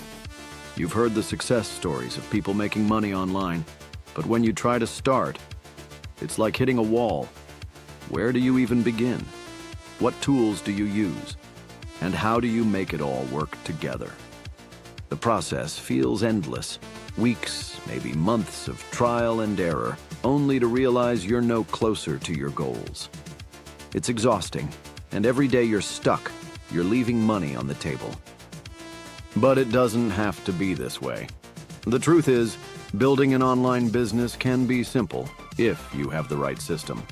You've heard the success stories of people making money online, but when you try to start, it's like hitting a wall. Where do you even begin? What tools do you use? And how do you make it all work together? The process feels endless. Weeks, maybe months of trial and error, only to realize you're no closer to your goals. It's exhausting, and every day you're stuck, you're leaving money on the table. But it doesn't have to be this way. The truth is, building an online business can be simple if you have the right system.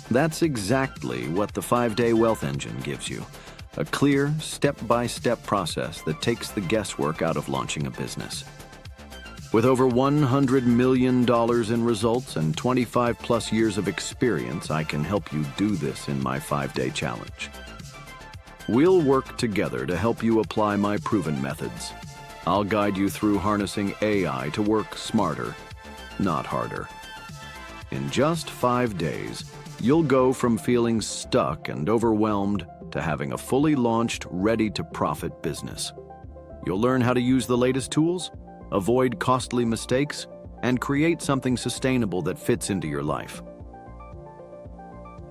That's exactly what the 5-Day Wealth Engine gives you. A clear, step-by-step process that takes the guesswork out of launching a business. With over $100 million in results and 25+ years of experience, I can help you do this in my 5-day challenge. We'll work together to help you apply my proven methods. I'll guide you through harnessing AI to work smarter, not harder. In just 5 days, you'll go from feeling stuck and overwhelmed to having a fully launched, ready-to-profit business. You'll learn how to use the latest tools, avoid costly mistakes, and create something sustainable that fits into your life.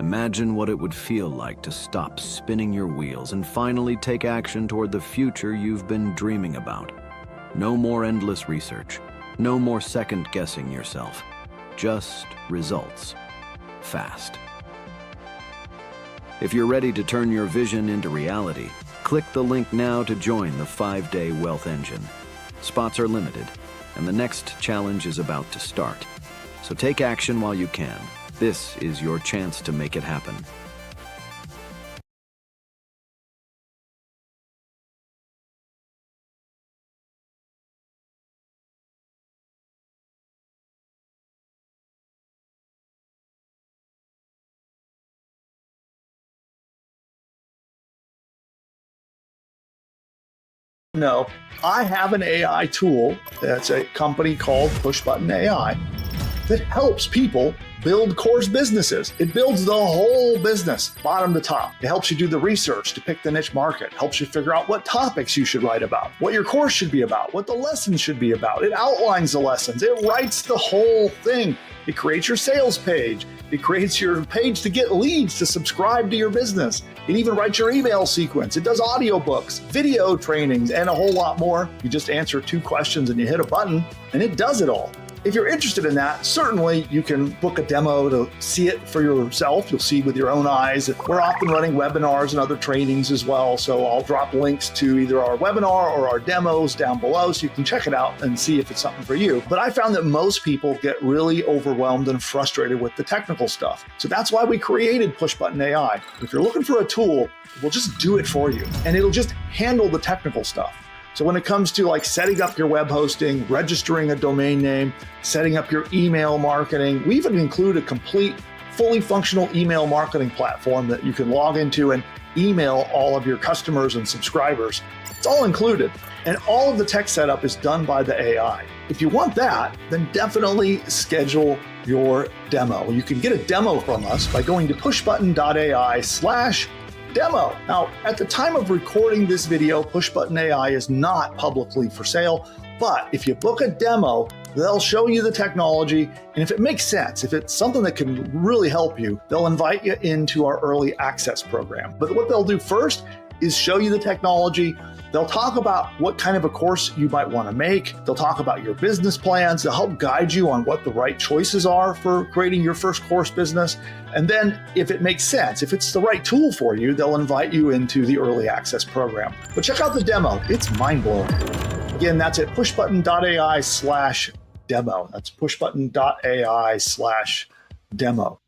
Imagine what it would feel like to stop spinning your wheels and finally take action toward the future you've been dreaming about. No more endless research. No more second-guessing yourself. Just results. Fast. If you're ready to turn your vision into reality, click the link now to join the 5-day Wealth Engine. Spots are limited, and the next challenge is about to start. So take action while you can. This is your chance to make it happen. No, I have an AI tool that's a company called Pushbutton AI that helps people build course businesses. It builds the whole business, bottom to top. It helps you do the research to pick the niche market, helps you figure out what topics you should write about, what your course should be about, what the lessons should be about. It outlines the lessons. It writes the whole thing. It creates your sales page. It creates your page to get leads to subscribe to your business. It even writes your email sequence. It does audiobooks, video trainings, and a whole lot more. You just answer 2 questions and you hit a button, and it does it all. If you're interested in that, certainly you can book a demo to see it for yourself. You'll see with your own eyes. We're often running webinars and other trainings as well, so I'll drop links to either our webinar or our demos down below so you can check it out and see if it's something for you. But I found that most people get really overwhelmed and frustrated with the technical stuff. So that's why we created Pushbutton AI. If you're looking for a tool, we'll just do it for you, and it'll just handle the technical stuff. So when it comes to like setting up your web hosting, registering a domain name, setting up your email marketing, we even include a complete, fully functional email marketing platform that you can log into and email all of your customers and subscribers. It's all included. And all of the tech setup is done by the AI. If you want that, then definitely schedule your demo. You can get a demo from us by going to pushbutton.ai/demo. Now, at the time of recording this video, Pushbutton AI is not publicly for sale, but if you book a demo, they'll show you the technology, and if it makes sense, if it's something that can really help you, they'll invite you into our early access program. But what they'll do first is show you the technology. They'll talk about what kind of a course you might want to make. They'll talk about your business plans. They'll help guide you on what the right choices are for creating your first course business. And then if it makes sense, if it's the right tool for you, they'll invite you into the early access program. But check out the demo. It's mind-blowing. Again, that's at pushbutton.ai/demo. That's pushbutton.ai/demo.